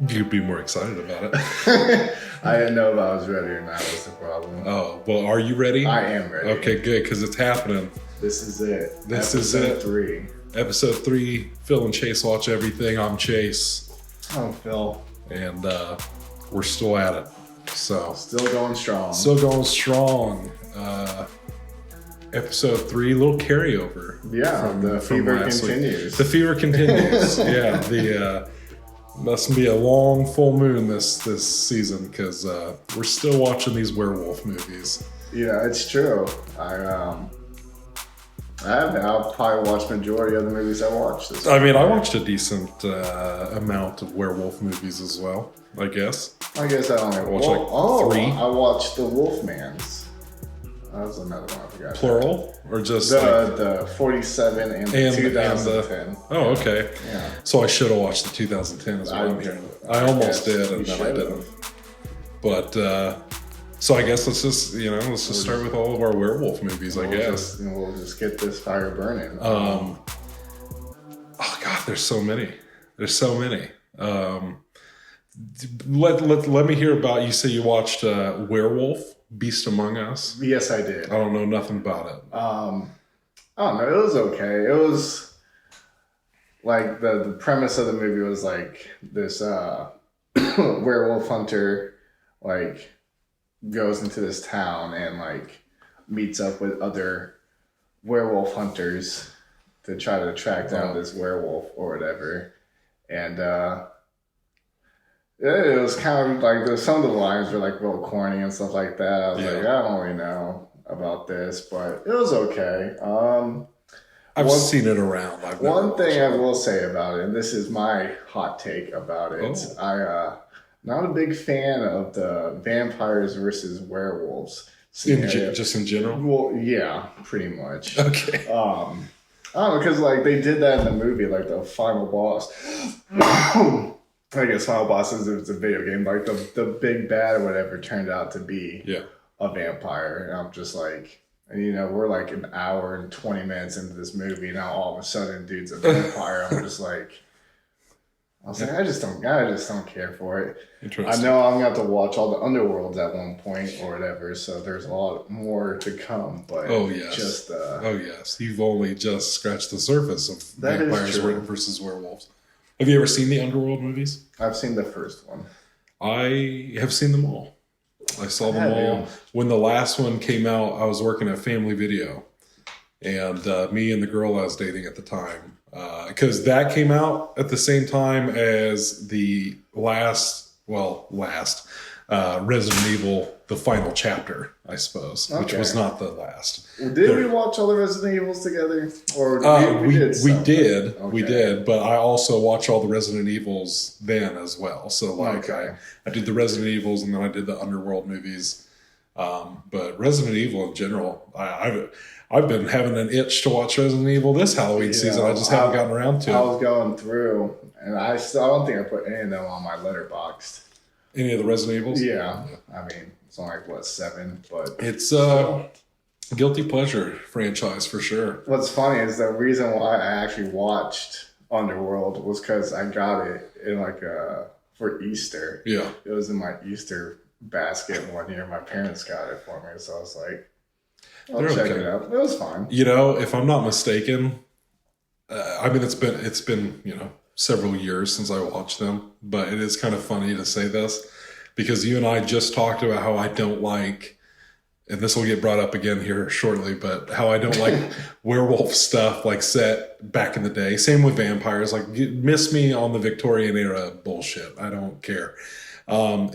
You'd be more excited about it. I didn't know if I was ready or not. Was the problem? Oh, well, are you ready? I am ready. Okay, good, because it's happening. This is it. This is it. Episode 3. Episode 3. Phil and Chase watch everything. I'm Chase. I'm Phil. And we're still at it. So still going strong. Episode 3, little carryover. Yeah, the fever continues. The fever continues. Yeah, the must be a long full moon this season because we're still watching these werewolf movies. Yeah, it's true. I'll probably watch majority of the movies I watched this week. I mean, I watched a decent amount of werewolf movies as well, I guess. I only watched 3. I watched The Wolfmans. That was another one I forgot. Plural? Or just the 47 and the 2010. Oh, okay. Yeah. So I should have watched the 2010 as well. I almost did, and then I didn't. But, so I guess let's just start with all of our werewolf movies, I guess. We'll just get this fire burning. Oh, God, there's so many. Let me hear about, you say you watched Werewolf, Beast Among Us? Yes, I did. I don't know nothing about it. I don't know. It was okay. It was like the premise of the movie was like this werewolf hunter like goes into this town and like meets up with other werewolf hunters to try to track down this werewolf or whatever. And it was kind of like some of the lines were like real corny and stuff like that. I was like, I don't really know about this, but it was okay. I've seen it around. One thing I will say about it, and this is my hot take about it, I'm not a big fan of the vampires versus werewolves. Just in general? Well, yeah, pretty much. Okay. I don't know, because like they did that in the movie, like the final boss. I guess Final Boss is a video game. Like the big bad or whatever turned out to be a vampire. And I'm just like, we're like an hour and 20 minutes into this movie. Now all of a sudden, dude's a vampire. I'm just like, I just don't care for it. I know I'm gonna have to watch all the Underworlds at one point or whatever. So there's a lot more to come. But yes, you've only just scratched the surface of vampires versus werewolves. Have you ever seen the Underworld movies? I've seen the first one. I have seen them all. I saw them all. When the last one came out, I was working at Family Video. And me and the girl I was dating at the time, because that came out at the same time as the last Resident Evil, the final chapter, I suppose, which was not the last. Did we watch all the Resident Evils together? Or we did, but I also watched all the Resident Evils then as well. So I did the Resident Evils and then I did the Underworld movies. But Resident Evil in general, I've been having an itch to watch Resident Evil this Halloween season. I just haven't gotten around to it. I was going through, and I don't think I put any of them on my Letterboxd. Any of the Resident Evils? Yeah. I mean, it's only like, 7, but... It's guilty pleasure franchise for sure. What's funny is the reason why I actually watched Underworld was because I got it in for Easter. Yeah. It was in my Easter basket one year. My parents got it for me, so I was like, I'll check it out. It was fine. If I'm not mistaken, it's been several years since I watched them, but it is kind of funny to say this because you and I just talked about how I don't like, and this will get brought up again here shortly, but how I don't like werewolf stuff like set back in the day. Same with vampires. Like, miss me on the Victorian era bullshit. I don't care.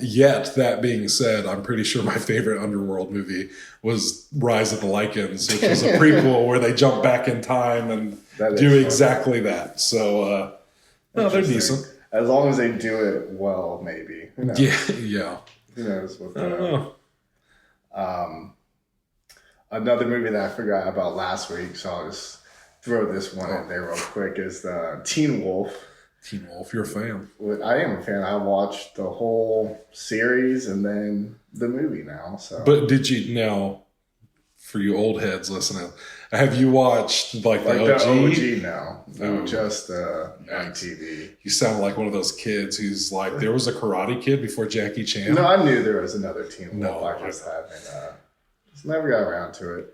Yet, that being said, I'm pretty sure my favorite Underworld movie was Rise of the Lycans, which was a prequel where they jump back in time and do exactly that. So, they're decent. As long as they do it well, maybe. Who knows? Yeah. Who knows? I don't know. Another movie that I forgot about last week, so I'll just throw this one in there real quick, is the Teen Wolf. Teen Wolf, you're a fan. I am a fan. I watched the whole series and then the movie now. So, but did you now? For you old heads listening, Have you watched like the Like OG? the OG now. No, just MTV. You sound like one of those kids who's like, there was a Karate Kid before Jackie Chan. No, I knew there was another Teen Wolf. No, I just haven't. Just never got around to it.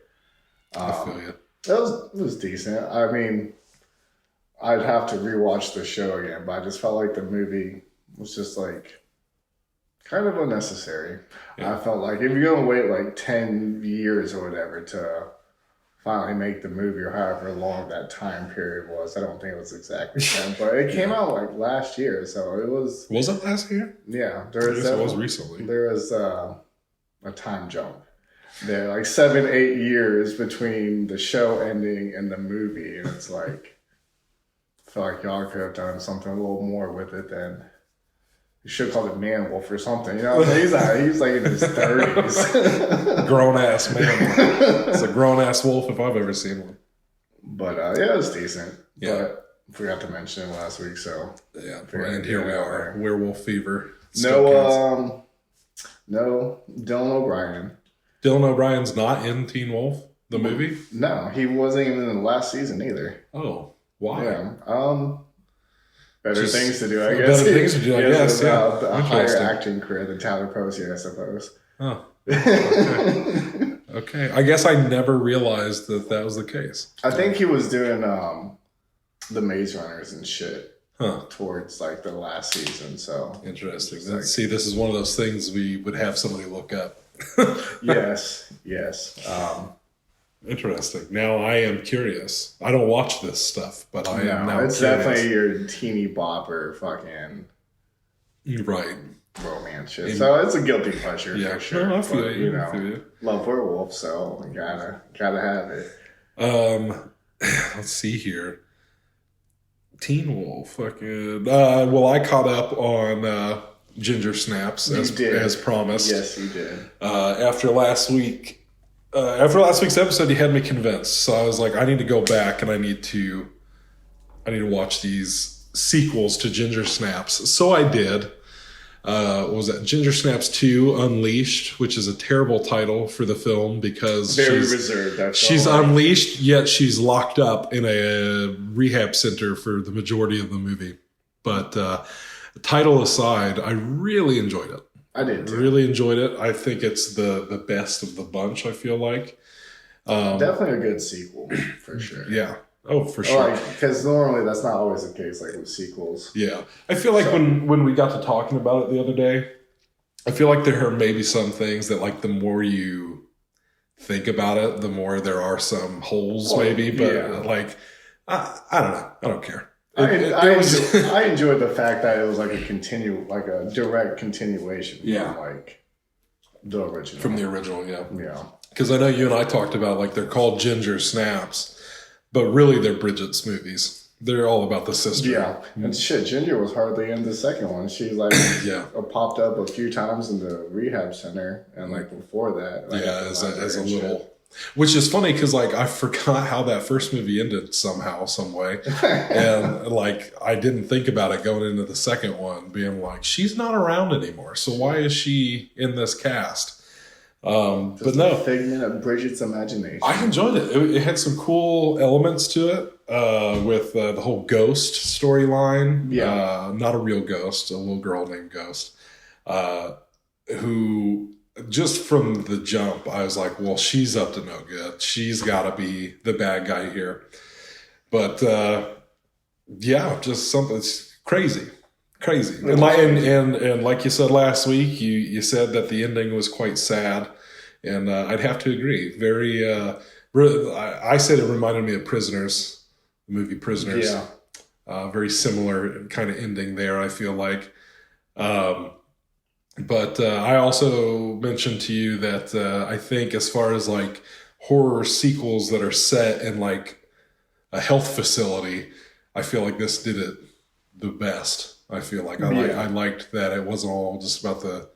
I feel you. It was decent. I mean, I'd have to rewatch the show again, but I just felt like the movie was just like kind of unnecessary. Yeah. I felt like if you're gonna wait like 10 years or whatever to finally make the movie, or however long that time period was, I don't think it was exactly 10, but it came out like last year, so it was. Was it last year? Yeah, it was recently. There was a time jump. There, like 7-8 years between the show ending and the movie, and it's like, I feel like y'all could have done something a little more with it than. You should have called it Man Wolf or something. You know, he's like in his 30s. Grown ass man. It's a grown ass wolf if I've ever seen one. But yeah, it was decent. Yeah. But forgot to mention it last week, so yeah. And here we are, Werewolf Fever. No, Dylan O'Brien. Dylan O'Brien's not in Teen Wolf, the movie? No, he wasn't even in the last season either. Oh, why? Yeah. Better things to do, I guess. Better things to do, I guess. Yeah. A higher acting career than Tyler Posey, I suppose. Oh. Okay. Okay. I guess I never realized that was the case. I think he was doing the Maze Runners and shit towards like the last season. So interesting. See, this is one of those things we would have somebody look up. Yes. Interesting. Now I am curious. I don't watch this stuff, but I am now it's curious. Definitely your teeny bopper fucking right romance shit. So it's a guilty pleasure for sure. No, I feel you. Feel you. Love Werewolf, so gotta have it. Let's see here. Teen Wolf, fucking. Well, I caught up on Ginger Snaps as promised. Yes, you did. After last week's episode, you had me convinced. So I was like, I need to go back and I need to watch these sequels to Ginger Snaps. So I did. What was that? Ginger Snaps 2 Unleashed, which is a terrible title for the film because she's unleashed, yet she's locked up in a rehab center for the majority of the movie. But title aside, I really enjoyed it. I did too. Really enjoyed it. I think it's the best of the bunch, I feel like. Definitely a good sequel, for sure. Yeah. Oh, for sure. Because normally that's not always the case, like with sequels. Yeah. I feel like when we got to talking about it the other day, I feel like there are maybe some things that like the more you think about it, the more there are some holes maybe. But like, I don't know. I don't care. I enjoyed the fact that it was like a direct continuation from like the original. From the original, yeah. Yeah. Because I know you and I talked about like they're called Ginger Snaps, but really they're Bridget smoothies. They're all about the sister. Yeah. And shit, Ginger was hardly in the second one. She like popped up a few times in the rehab center and like before that. Like, as a little. Which is funny because like I forgot how that first movie ended somehow, some way, and like I didn't think about it going into the second one, being like she's not around anymore, so why is she in this cast? But no, figment of Bridget's imagination. I enjoyed it. It had some cool elements to it with the whole ghost storyline. Yeah, not a real ghost, a little girl named Ghost, who. Just from the jump, I was like, well, she's up to no good. She's got to be the bad guy here. But, just something that's crazy. And like you said last week, you said that the ending was quite sad. And I'd have to agree. Very, I said it reminded me of Prisoners, the movie Prisoners. Yeah. Very similar kind of ending there, I feel like. But I also mentioned to you that I think as far as like horror sequels that are set in like a health facility, I feel like this did it the best. I feel like I liked that it wasn't all just about the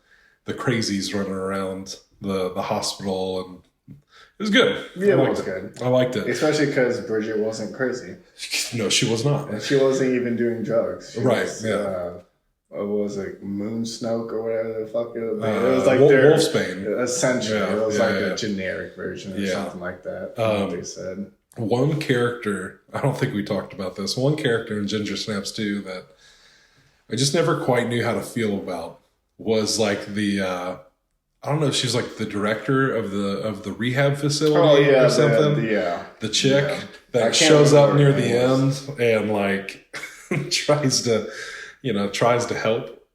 crazies running around the hospital, and it was good. Yeah, it was good. I liked it. Especially because Bridget wasn't crazy. No, she was not. And she wasn't even doing drugs. She right, was, what was it, Moonsnoke or whatever the fuck it was? It was like their Wolfsbane. Essentially, it was like a generic version or something like that. What they said. one character, I don't think we talked about this, one character in Ginger Snaps 2 that I just never quite knew how to feel about was like the I don't know if she's like the director of the rehab facility or something. The chick that shows up near the end and like tries to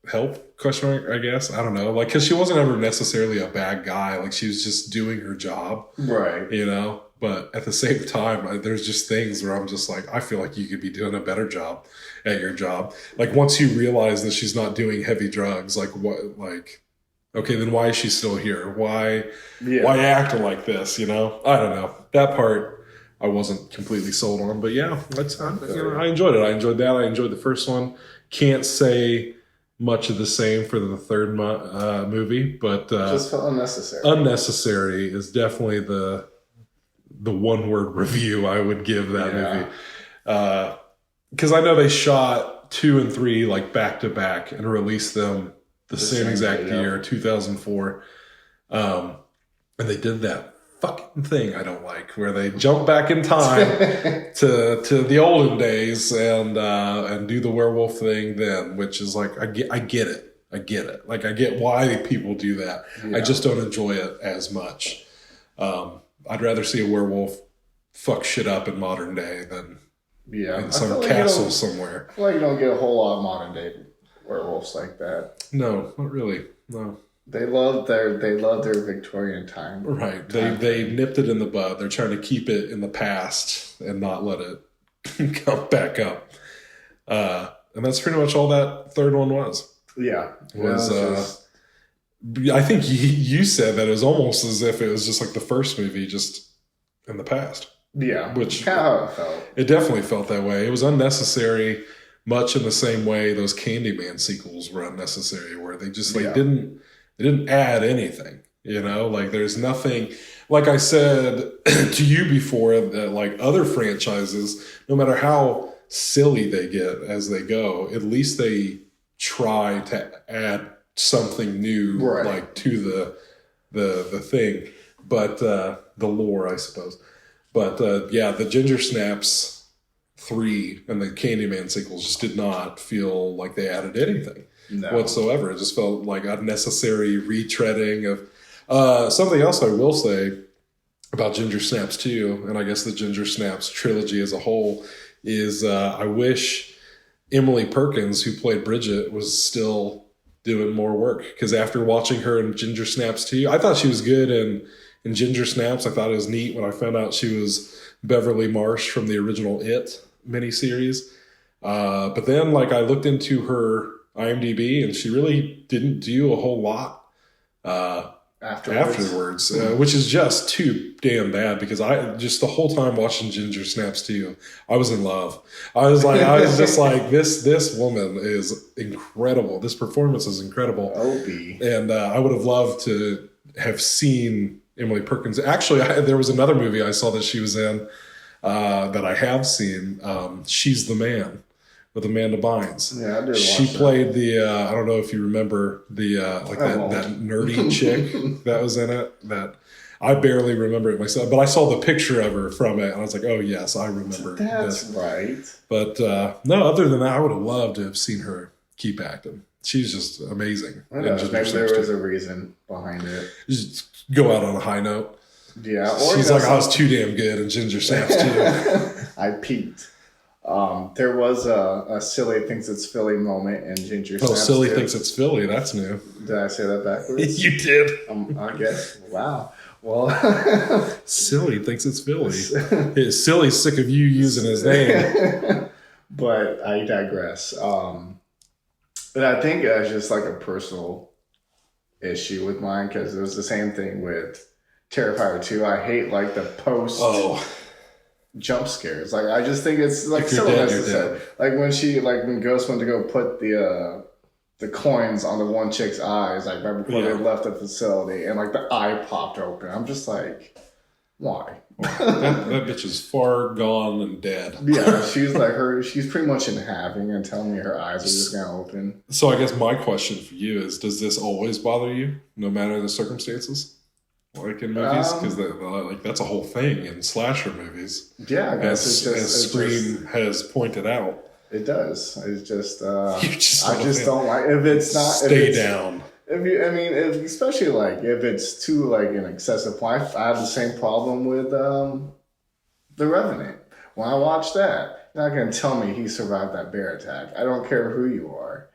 help question mark, I guess. I don't know. Like, cause she wasn't ever necessarily a bad guy. Like she was just doing her job. Right. You know? But at the same time, there's just things where I'm just like, I feel like you could be doing a better job at your job. Like once you realize that she's not doing heavy drugs, like what, like, okay, then why is she still here? Why act like this? You know, I don't know. That part I wasn't completely sold on, but yeah, I enjoyed it. I enjoyed that. I enjoyed the first one. Can't say much of the same for the third movie, but just felt unnecessary. Unnecessary is definitely the one word review I would give that movie. Because I know they shot 2 and 3 like back to back and released them the same exact year, 2004. And they did that fucking thing I don't like, where they jump back in time to the olden days and do the werewolf thing then, which is like I get it. Like I get why people do that. I just don't enjoy it as much. I'd rather see a werewolf fuck shit up in modern day than in some castle somewhere. I feel like you don't get a whole lot of modern day werewolves like that. No, not really. No. They love their Victorian time. Right. They nipped it in the bud. They're trying to keep it in the past and not let it come back up. And that's pretty much all that third one was. Yeah. I think you said that it was almost as if it was just like the first movie, just in the past. Yeah, which kind of how it felt. It definitely felt that way. It was unnecessary, much in the same way those Candyman sequels were unnecessary, where they just didn't add anything. You know, like there's nothing. Like I said to you before, that like other franchises, no matter how silly they get as they go, at least they try to add something new, like to the thing, but the lore, I suppose. But the Ginger Snaps 3 and the Candyman sequels just did not feel like they added anything whatsoever. It just felt like unnecessary retreading of something else I will say about Ginger Snaps 2, and I guess the Ginger Snaps trilogy as a whole, is I wish Emily Perkins, who played Bridget, was still doing more work, because after watching her in Ginger Snaps 2, I thought she was good in Ginger Snaps. I thought it was neat when I found out she was Beverly Marsh from the original It miniseries. But then like I looked into her IMDb and she really didn't do a whole lot afterwards, which is just too damn bad, because I just the whole time watching Ginger Snaps 2, I was in love. I was just like, this woman is incredible. This performance is incredible. Opie. And I would have loved to have seen Emily Perkins. Actually, there was another movie I saw that she was in that I have seen. She's the Man, with Amanda Bynes. Yeah, I did. She played the I don't know if you remember the that nerdy chick that was in it. That I barely remember it myself, but I saw the picture of her from it, and I was like, oh yes, I remember. That's right. But no, other than that, I would have loved to have seen her keep acting. She's just amazing. I know, maybe there was a reason behind it. Just go out on a high note. Yeah, or she's like, I was too damn good in Ginger Snaps too. I peaked. There was a Silly Thinks It's Philly moment in Ginger Snaps. Oh, Silly Thinks It's Philly. That's new. Did I say that backwards? You did. I guess. Wow. Well, Silly thinks it's Philly. Silly's sick of you using his name. But I digress. But I think it's just like a personal issue with mine, because it was the same thing with Terrifier 2. I hate like the post jump scares. Like I just think it's like so unnecessary. Like when Ghost went to go put the coins on the one chick's eyes, like right before they left the facility, and like the eye popped open. I'm just like, why? that bitch is far gone and dead. Yeah, she's pretty much in having and telling me her eyes are just gonna open. So I guess my question for you is, does this always bother you, no matter the circumstances? like in movies? Because like that's a whole thing in slasher movies. Yeah, I guess as Scream has pointed out. It does. It's just I just don't like if it's not stay down. Especially like if it's too like an excessive point. I have the same problem with The Revenant. When I watch that, you're not gonna tell me he survived that bear attack. I don't care who you are.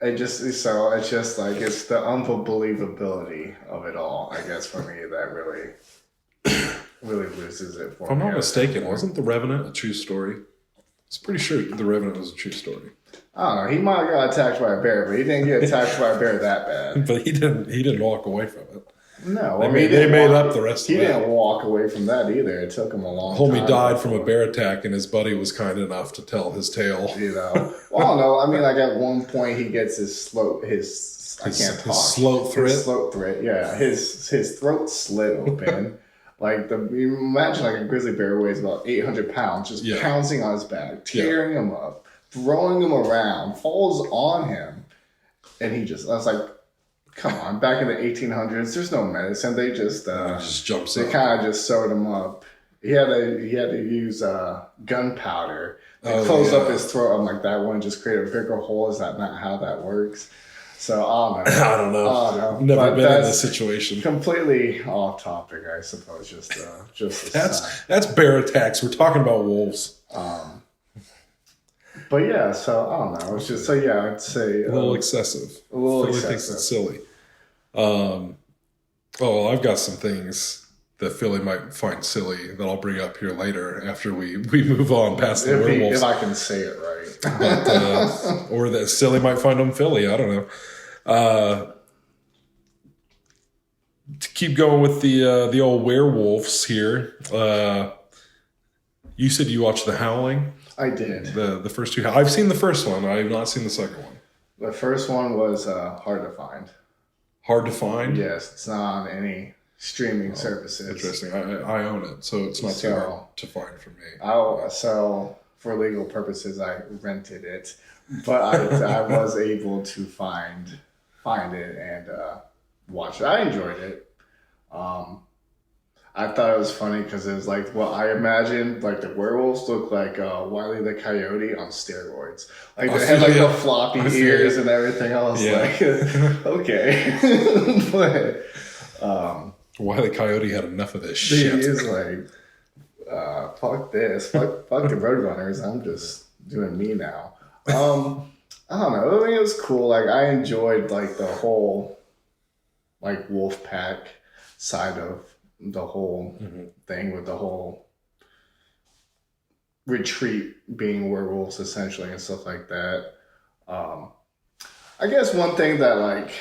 It's just like it's the unbelievability of it all. I guess for me that really loses it for me. If I'm not mistaken, wasn't The Revenant a true story? I'm pretty sure The Revenant was a true story. I don't know. He might have got attacked by a bear, but he didn't get attacked by a bear that bad. But he didn't walk away from it. No, they made up the rest of it. He didn't walk away from that either. It took him a long time. Homie died from a bear attack, and his buddy was kind enough to tell his tale. You know, well, I don't know. I mean, like at one point, he gets his throat threat. Yeah, his throat slit open. You imagine like a grizzly bear weighs about 800 pounds, just pouncing on his back, tearing him up, throwing him around, falls on him, and I was like, come on, back in the 1800s, there's no medicine. They just jumps they kind of just sewed him up. He had to use gunpowder to close up his throat. I'm like, that one just create a bigger hole. Is that not how that works? So I don't know. Never been in this situation. Completely off topic, I suppose. Just that's bear attacks. We're talking about wolves. But yeah, so I don't know. It's just I'd say a little excessive. A little Philly excessive. thinks it's silly. I've got some things that Philly might find silly that I'll bring up here later after we move on past the werewolves. If I can say it right. But, or that silly might find them Philly. I don't know. To keep going with the old werewolves here. You said you watched The Howling? I did. The first two. I've seen the first one. I have not seen the second one. The first one was hard to find. Hard to find? Yes, it's not on any streaming services. Interesting. I own it, so it's not too hard to find for me. So for legal purposes, I rented it, but I was able to find it and watch it. I enjoyed it. I thought it was funny because it was like, well, I imagined like the werewolves look like Wile E. the Coyote on steroids. Like they had like the floppy ears and everything. I was like, okay. But Wile E. Coyote had enough of this shit. He is like, fuck this. Fuck the Roadrunners. I'm just doing me now. I don't know. I mean, it was cool. Like I enjoyed like the whole like wolf pack side of the whole thing with the whole retreat being werewolves essentially and stuff like that. I guess one thing that like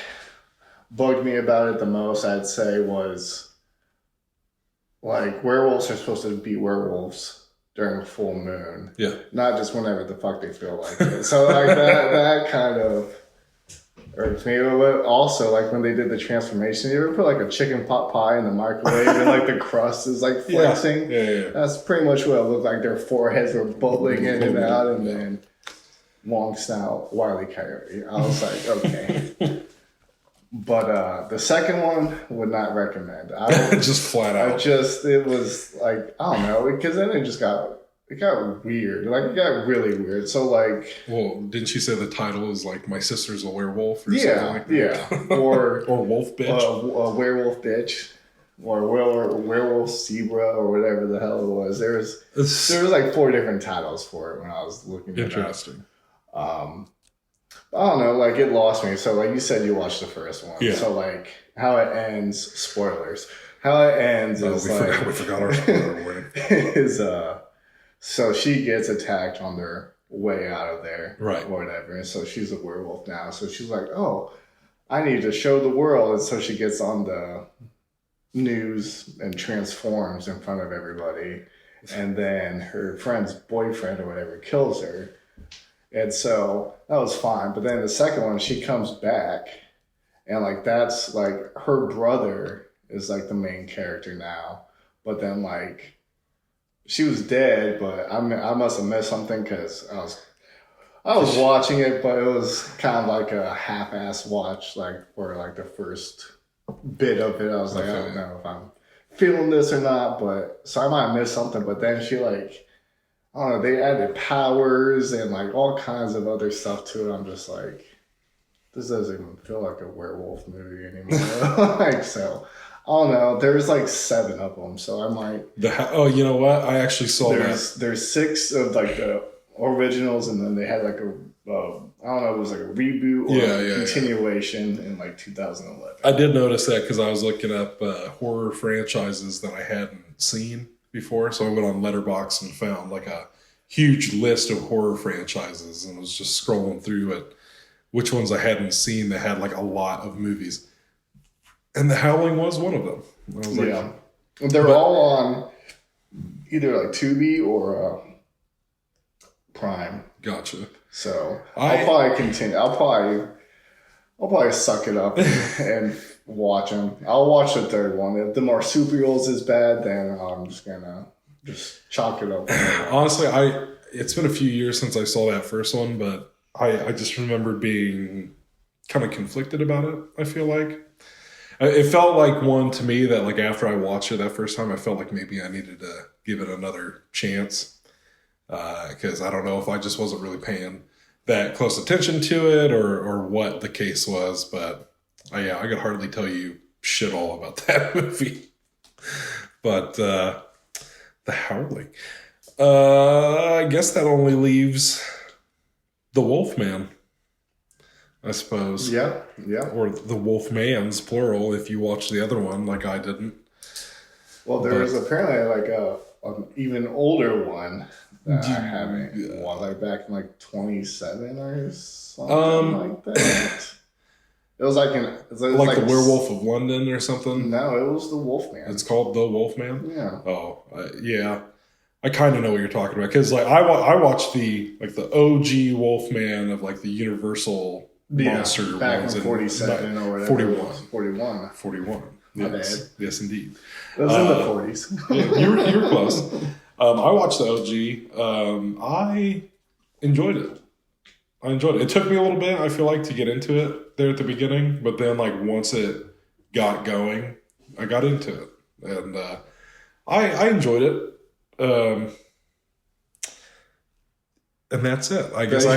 bugged me about it the most, I'd say, was like werewolves are supposed to be werewolves during a full moon. Yeah. Not just whenever the fuck they feel like it. So like that kind of irks me. But also, like when they did the transformation, you ever put like a chicken pot pie in the microwave and like the crust is like flexing? Yeah. That's pretty much what it looked like. Their foreheads were bubbling in and out, and then long snout, Wile E. Coyote. I was like, okay. But the second one would not recommend. Just flat out. It was like, I don't know, because then it got weird. Like it got really weird. So like, well, didn't you say the title is like My Sister's a Werewolf or something like that? Yeah. Or Wolf Bitch. A Werewolf Bitch. Or Werewolf Zebra or whatever the hell it was. There was like 4 different titles for it when I was looking at it. Interesting. I don't know, like it lost me. So like you said, you watched the first one. Yeah. So like how it ends, spoilers. How it ends is we forgot our spoiler warning. Is so she gets attacked on their way out of there, right? Or whatever. And so she's a werewolf now. So she's like, oh, I need to show the world. And so she gets on the news and transforms in front of everybody. And then her friend's boyfriend or whatever kills her. And so that was fine. But then the second one, she comes back. And like that's like her brother is like the main character now. But then like she was dead, but I must have missed something because I was watching it, but it was kind of like a half-ass watch, like for like the first bit of it. I was like, I don't know if I'm feeling this or not, but so I might miss something. But then she like, I don't know, they added powers and like all kinds of other stuff to it. I'm just like, this doesn't even feel like a werewolf movie anymore. Like, so I don't know. There's like 7 of them, so I might. You know what? I actually saw that. There's 6 of like the originals, and then they had like a I don't know, it was like a reboot or continuation in like 2011. I did notice that because I was looking up horror franchises that I hadn't seen before, so I went on Letterboxd and found like a huge list of horror franchises and was just scrolling through it, which ones I hadn't seen that had like a lot of movies. And The Howling was one of them. I was like, they're all on either like Tubi or Prime. Gotcha. So I'll probably continue. I'll probably suck it up and watch them. I'll watch the 3rd one. If the marsupials is bad, then I'm just gonna chalk it up. Honestly, it's been a few years since I saw that first one, but I just remember being kind of conflicted about it. I feel like it felt like one to me that like after I watched it that first time, I felt like maybe I needed to give it another chance. Because I don't know if I just wasn't really paying that close attention to it or what the case was, but I could hardly tell you shit all about that movie. But The Howling, I guess that only leaves The Wolfman, I suppose. Yeah. Or The Wolfmans, plural, if you watch the other one like I didn't. Well, there's apparently like an even older one that I haven't watched, like back in like 27 or something like that. It was like like The Werewolf of London or something. No, it was The Wolfman. It's called The Wolfman. Yeah. Oh, yeah. I kind of know what you're talking about because like I watched the OG Wolfman of like the Universal monster back ones in 47 or whatever. 41. Yes, yes, indeed. It was in the 40s. Yeah, you were close. I watched the OG. I enjoyed it. It took me a little bit, I feel like, to get into it there at the beginning, but then like once it got going, I got into it, and I enjoyed it. And that's it. I guess I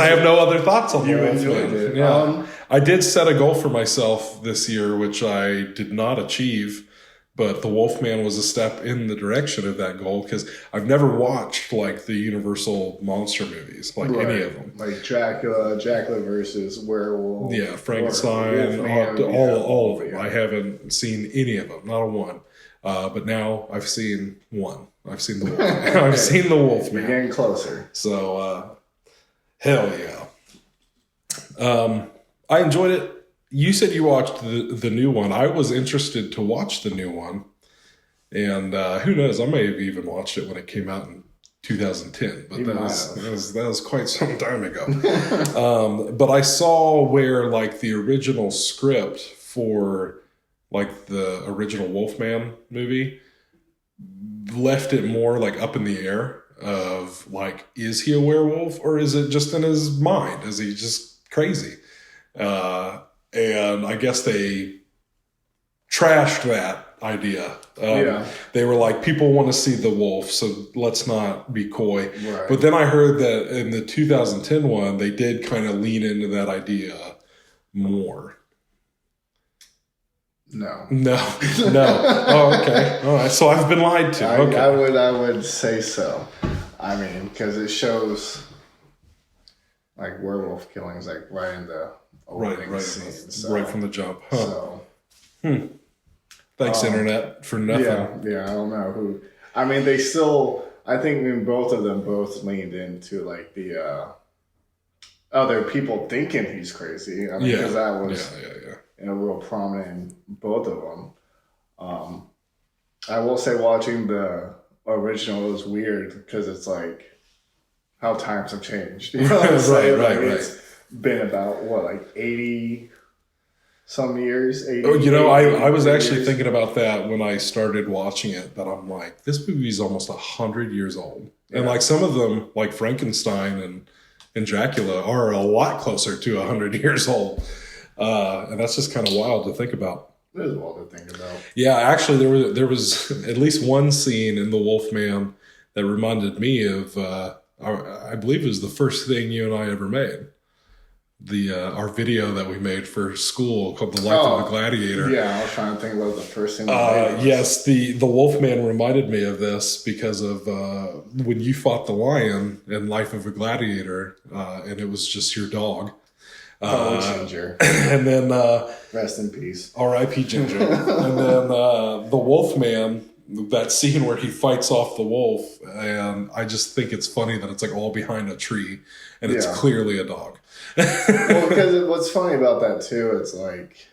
have no other thoughts on the Wolfman. Yeah. I did set a goal for myself this year, which I did not achieve, but The Wolfman was a step in the direction of that goal because I've never watched like the Universal monster movies, like any of them. Like Dracula versus Werewolf. Yeah, Frankenstein, all of them. I haven't seen any of them, not a one. But now I've seen one. I've seen the Wolfman. I've seen the Wolfman. You're getting closer. So, hell yeah. I enjoyed it. You said you watched the new one. I was interested to watch the new one. And who knows, I may have even watched it when it came out in 2010. But that was quite some time ago. But I saw where like the original script for like the original Wolfman movie left it more like up in the air of like, is he a werewolf or is it just in his mind? Is he just crazy? And I guess they trashed that idea. They were like, people want to see the wolf, so let's not be coy. Right. But then I heard that in the 2010 one, they did kind of lean into that idea more. No. Oh, okay. All right. So I've been lied to. Okay. I would say so. I mean, because it shows like werewolf killings, like right in the opening scene. So, right from the jump. Huh. So, thanks, internet, for nothing. Yeah. I don't know who. I mean, they still. I think both of them leaned into like the other people thinking he's crazy. I mean, because that was real prominent in both of them. I will say watching the original was weird because it's like how times have changed. You know what I'm saying? It's been about like 80 some years. 80, I was actually thinking about that when I started watching it, that I'm like, this movie is almost 100 years old. Yeah. And like some of them, like Frankenstein and Dracula, are a lot closer to 100 years old. And that's just kind of wild to think about. There's a lot to think about. Yeah, actually, there was at least one scene in The Wolfman that reminded me of, I believe it was the first thing you and I ever made. Our video that we made for school called The Life of a Gladiator. Yeah, I was trying to think about the first thing. Yes, the Wolfman reminded me of this because of when you fought the lion in Life of a Gladiator, and it was just your dog. Ginger. And then rest in peace. R.I.P. Ginger. And then the Wolfman, that scene where he fights off the wolf, and I just think it's funny that it's like all behind a tree, and it's clearly a dog. Well, because what's funny about that too, it's like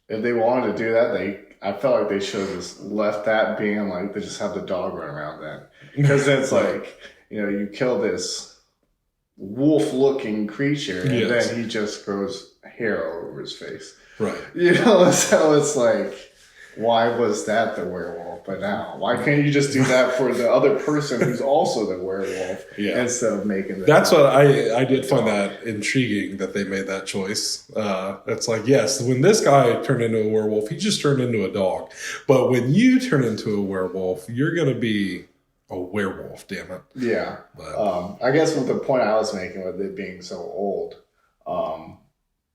if they wanted to do that, I felt like they should have just left that being like they just have the dog run around then, because it's like you kill this wolf-looking creature and then he just grows hair all over his face, right? So it's like, why was that the werewolf? But now, why can't you just do that for the other person who's also the werewolf instead of making That's what I did find that intriguing that they made that choice. It's like, yes, when this guy turned into a werewolf, he just turned into a dog. But when you turn into a werewolf, you're going to be a werewolf, damn it. Yeah. I guess with the point I was making with it being so old,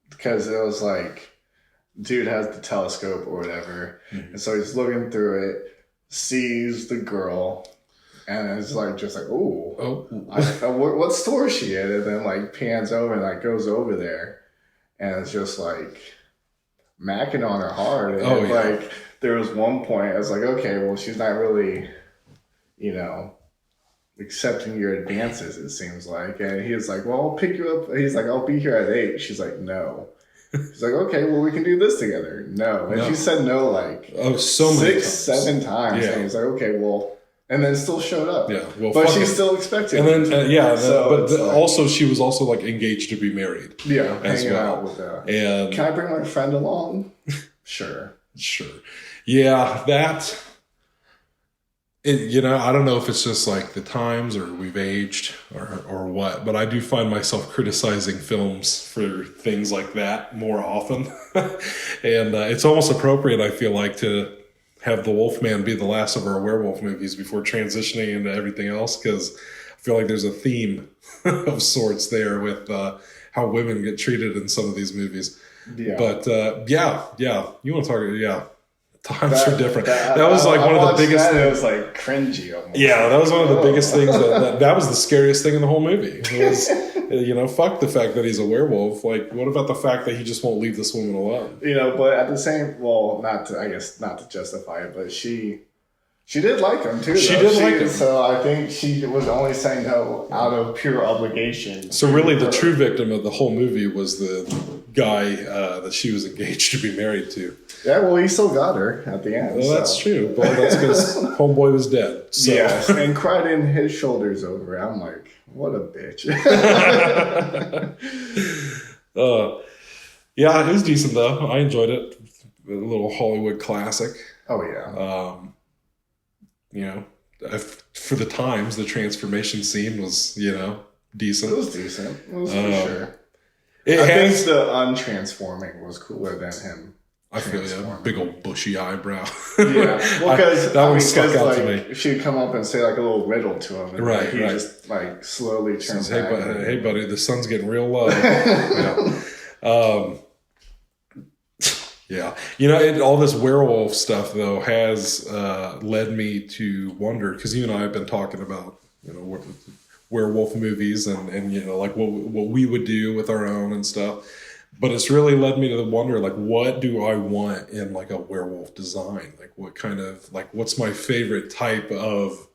because it was like, dude has the telescope or whatever, and so he's looking through it, sees the girl, and it's like just like, what store is she in? And then like pans over and like goes over there, and it's just like macking on her hard. And like there was one point I was like, okay, well she's not really, accepting your advances, it seems like. And he was like, well, I'll pick you up. He's like, I'll be here at 8. She's like, no. He's like, okay, well, we can do this together. No. And she said no like so 6-7 times. Yeah. And he's like, okay, well, and then still showed up. Yeah. Well, but she's still expecting. And then, also she was also like engaged to be married. Yeah. Hanging out with her. And can I bring my friend along? Sure. Yeah. That. I don't know if it's just like the times or we've aged or what, but I do find myself criticizing films for things like that more often. And it's almost appropriate, I feel like, to have The Wolfman be the last of our werewolf movies before transitioning into everything else, because I feel like there's a theme of sorts there with how women get treated in some of these movies. Yeah. But you want to talk, times are different. That was like one of the biggest things. It was like cringy almost. Yeah, that was one of the biggest things. That was the scariest thing in the whole movie. It was, fuck the fact that he's a werewolf. Like, what about the fact that he just won't leave this woman alone? But at the same, not to justify it, but she did like him too. She did like him. So I think she was only saying no out of pure obligation. So really, the true victim of the whole movie was the guy that she was engaged to be married to. Yeah, well, he still got her at the end. Well, that's true. Well, that's because homeboy was dead. So. Yes, and cried in his shoulders over it. I'm like, what a bitch. Yeah, it was decent though. I enjoyed it. A little Hollywood classic. Oh yeah. For the times, the transformation scene was, decent. It was decent. It was for sure. I think the untransforming was cooler than him. I feel you. Big old bushy eyebrow. Yeah. Well, because that one stuck out to me. She'd come up and say like a little riddle to him. And he just like slowly turns back. Hey, buddy, the sun's getting real low. Yeah. All this werewolf stuff, though, has led me to wonder, because you and I have been talking about, werewolf movies and like what we would do with our own and stuff. But it's really led me to wonder, like, what do I want in like a werewolf design? Like, what kind of, like, what's my favorite type of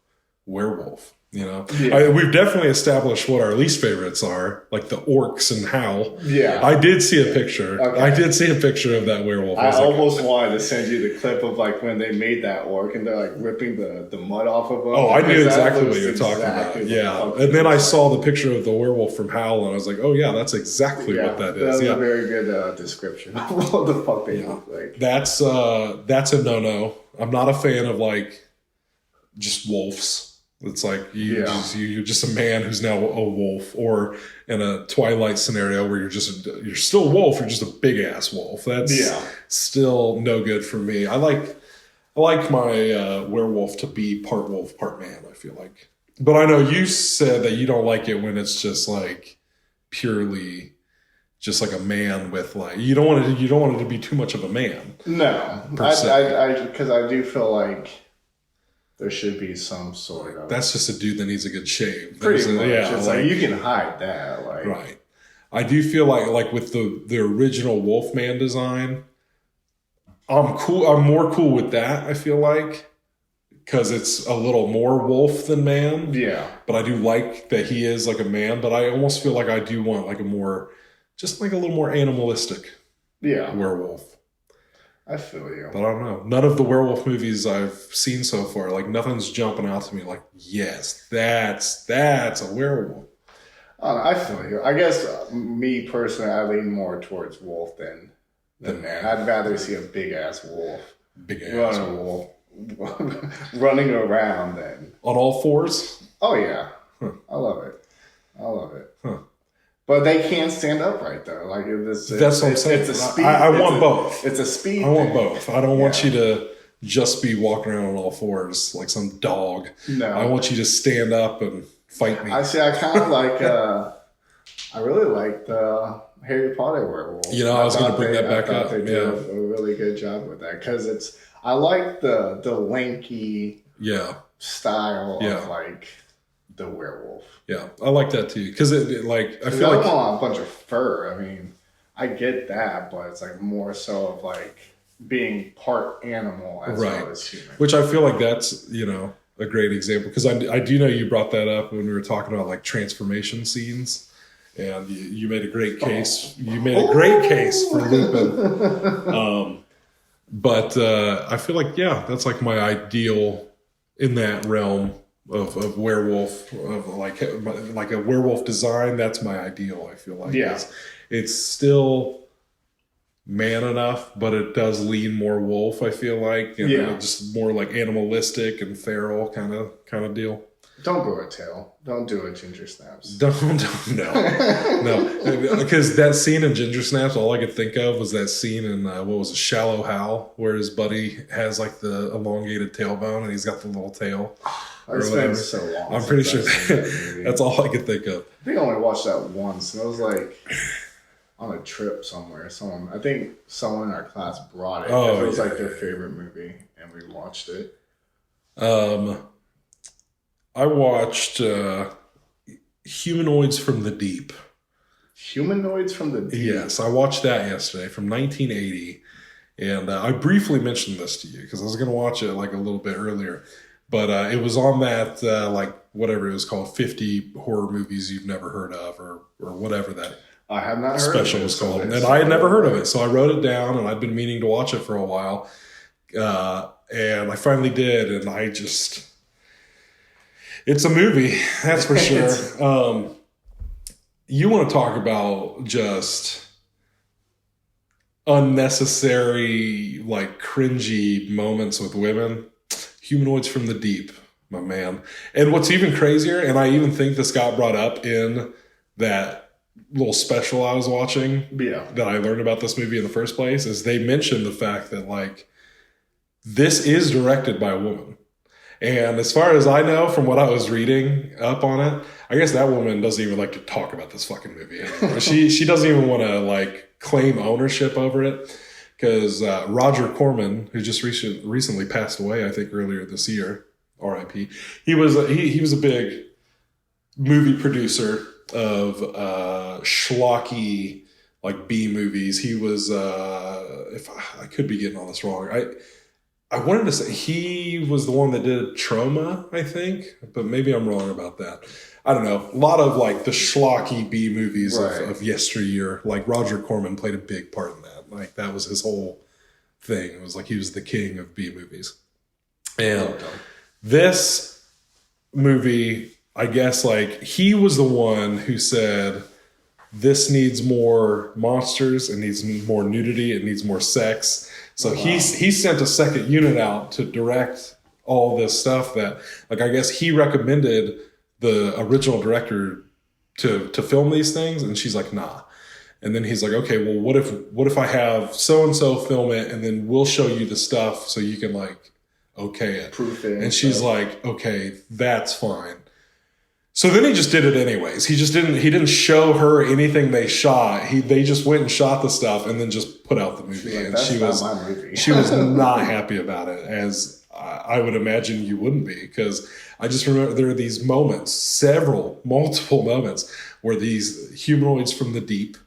werewolf? We've definitely established what our least favorites are, like the orcs and Howl. Yeah, I did see a picture. Okay. I did see a picture of that werewolf. I almost wanted to send you the clip of like when they made that orc and they're like ripping the mud off of them. Oh, I knew exactly what you're talking about. Yeah, and then I saw the picture of the werewolf from Howl, and I was like, oh yeah, that's exactly what that is. That's a very good description of what the fuck they look like. That's a no-no. I'm not a fan of like just wolves. It's like you're just a man who's now a wolf, or in a Twilight scenario where you're still a wolf, you're just a big ass wolf. That's still no good for me. I like my werewolf to be part wolf, part man, I feel like. But I know you said that you don't like it when it's just like purely just like a man with like you don't want it to be too much of a man. No. Because I do feel like there should be some sort of... That's just a dude that needs a good shave. Pretty much. Yeah, it's like you can hide that. Like, right. I do feel like with the original Wolfman design, I'm more cool with that, I feel like. Because it's a little more wolf than man. Yeah. But I do like that he is like a man. But I almost feel like I do want like a little more animalistic werewolf. I feel you. But I don't know. None of the werewolf movies I've seen so far, like nothing's jumping out to me like, yes, that's a werewolf. I feel you. I guess me personally, I lean more towards wolf than man. I'd rather see a big ass wolf. Running around than on all fours. Oh yeah, I love it. Huh. But they can't stand upright though. Like that's what I'm saying. It's a speed. I want both. It's a speed. I want both. I don't want you to just be walking around on all fours like some dog. No, I want you to stand up and fight me. I kind of like. I really like the Harry Potter werewolf. I was going to bring that back up. They did a really good job with that because I like the lanky style of like the werewolf. Yeah, I like that too because I feel like I don't want a bunch of fur. I mean, I get that, but it's like more so of like being part animal as well as human. Which I feel like that's a great example because I do know you brought that up when we were talking about like transformation scenes. And you made a great case. You made a great case for Lupin. But I feel like, that's like my ideal in that realm of werewolf, of like a werewolf design. That's my ideal, I feel like. Yeah. It's still man enough, but it does lean more wolf, I feel like. And just more like animalistic and feral kind of deal. Don't go a tail. Don't do it, Ginger Snaps. No. Because that scene in Ginger Snaps, all I could think of was that scene in, Shallow Hal, where his buddy has like the elongated tailbone and he's got the little tail. It's been so long. I'm pretty sure that's all I could think of. I think I only watched that once, and it was like on a trip somewhere. I think someone in our class brought it. It was like their favorite movie, and we watched it. I watched Humanoids from the Deep. Humanoids from the Deep? Yes, I watched that yesterday from 1980. And I briefly mentioned this to you because I was going to watch it like a little bit earlier. But it was on that, like, whatever it was called, 50 horror movies you've never heard of or whatever that I have not heard special was called. And I had never heard of it. So I wrote it down and I'd been meaning to watch it for a while. And I finally did. And I just... It's a movie, that's for sure. You want to talk about just unnecessary, like cringy moments with women? Humanoids from the Deep, my man. And what's even crazier, and I even think this got brought up in that little special I was watching that I learned about this movie in the first place, is they mentioned the fact that like this is directed by a woman. And as far as I know, from what I was reading up on it, I guess that woman doesn't even like to talk about this fucking movie anymore. She doesn't even want to like claim ownership over it because Roger Corman, who just recently passed away, I think earlier this year, R.I.P. He was a big movie producer of schlocky like B movies. He was if I could be getting all this wrong. I wanted to say he was the one that did Trauma, I think, but maybe I'm wrong about that. I don't know. A lot of like the schlocky B movies of yesteryear, like Roger Corman played a big part in that. Like that was his whole thing. It was like he was the king of B movies. And this movie, I guess like he was the one who said, this needs more monsters, it needs more nudity, it needs more sex. So he sent a second unit out to direct all this stuff that, like, I guess he recommended the original director to film these things, and she's like, nah. And then he's like, okay, well, what if I have so and so film it, and then we'll show you the stuff so you can like okay it, proof it, and she's like, okay, that's fine. So then he just did it anyways. He didn't show her anything they shot. They just went and shot the stuff and then just put out the movie. Like, and she was not happy about it, as I would imagine you wouldn't be, because I just remember there are these moments, multiple moments, where these humanoids from the deep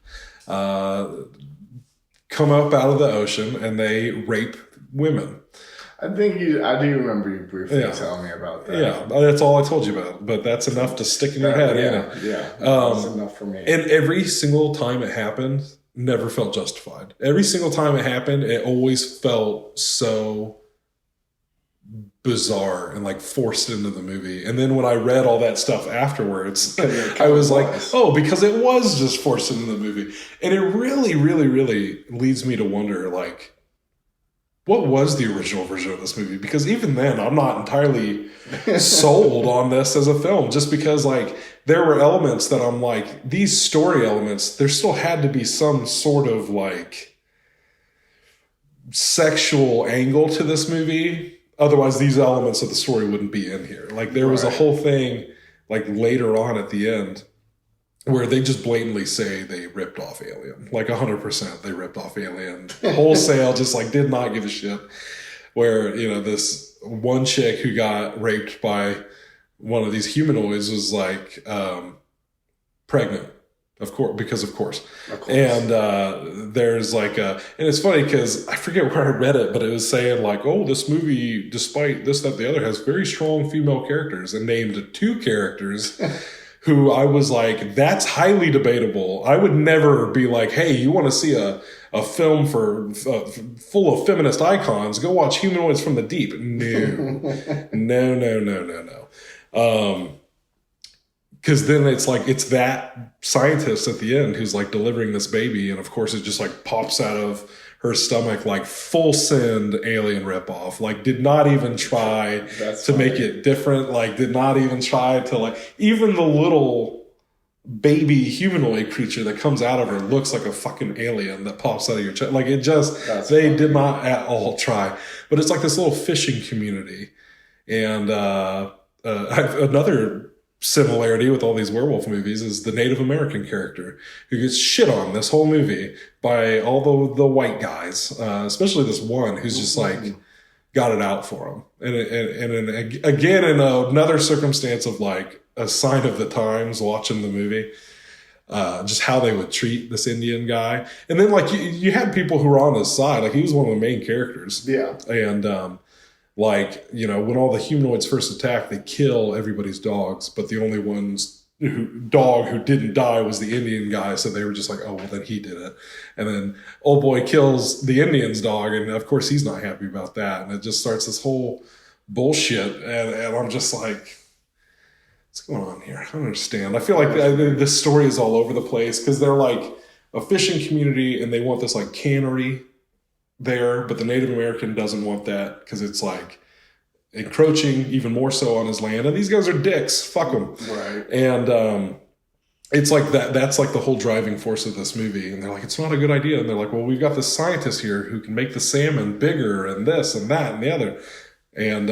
come up out of the ocean and they rape women. I do remember you briefly telling me about that. Yeah, that's all I told you about. But that's enough to stick in your head, that's enough for me. And every single time it happened, never felt justified. Every single time it happened, it always felt so bizarre and like forced into the movie. And then when I read all that stuff afterwards, I was like, oh, because it was just forced into the movie. And it really, really, really leads me to wonder, like, what was the original version of this movie? Because even then, I'm not entirely sold on this as a film, just because like there were elements that I'm like, these story elements, there still had to be some sort of like sexual angle to this movie. Otherwise, these elements of the story wouldn't be in here. Like there was a whole thing like later on at the end where they just blatantly say they ripped off Alien. Like 100% they ripped off Alien. Wholesale, just like did not give a shit. Where, you know, this one chick who got raped by one of these humanoids was like pregnant. Of course. And there's like and it's funny because I forget where I read it, but it was saying like, oh, this movie, despite this, that, the other, has very strong female characters, and named 2 characters who I was like, that's highly debatable. I would never be like, hey, you want to see a film full of feminist icons? Go watch Humanoids from the Deep. No. Because then it's like, it's that scientist at the end who's like delivering this baby, and of course it just like pops out of her stomach like full send alien ripoff. Like did not even try to make it different. Like did not even try to like, even the little baby humanoid creature that comes out of her looks like a fucking alien that pops out of your chest. Like it just, did not at all try. But it's like this little fishing community. And another similarity with all these werewolf movies is the Native American character who gets shit on this whole movie by all the white guys, especially this one who's just like got it out for him. And again, in another circumstance of like a sign of the times watching the movie, just how they would treat this Indian guy. And then like you had people who were on his side, like he was one of the main characters. Yeah. And like, you know, when all the humanoids first attack, they kill everybody's dogs, but the only dog who didn't die was the Indian guy. So they were just like, oh, well, then he did it. And then old boy kills the Indian's dog, and of course he's not happy about that. And it just starts this whole bullshit. And I'm just like, what's going on here? I don't understand. I feel like this story is all over the place because they're like a fishing community and they want this like cannery there, but the Native American doesn't want that because it's like encroaching even more so on his land, and these guys are dicks. Fuck them. Right. And it's like that's like the whole driving force of this movie. And they're like, it's not a good idea. And they're like, well, we've got this scientist here who can make the salmon bigger and this and that and the other. And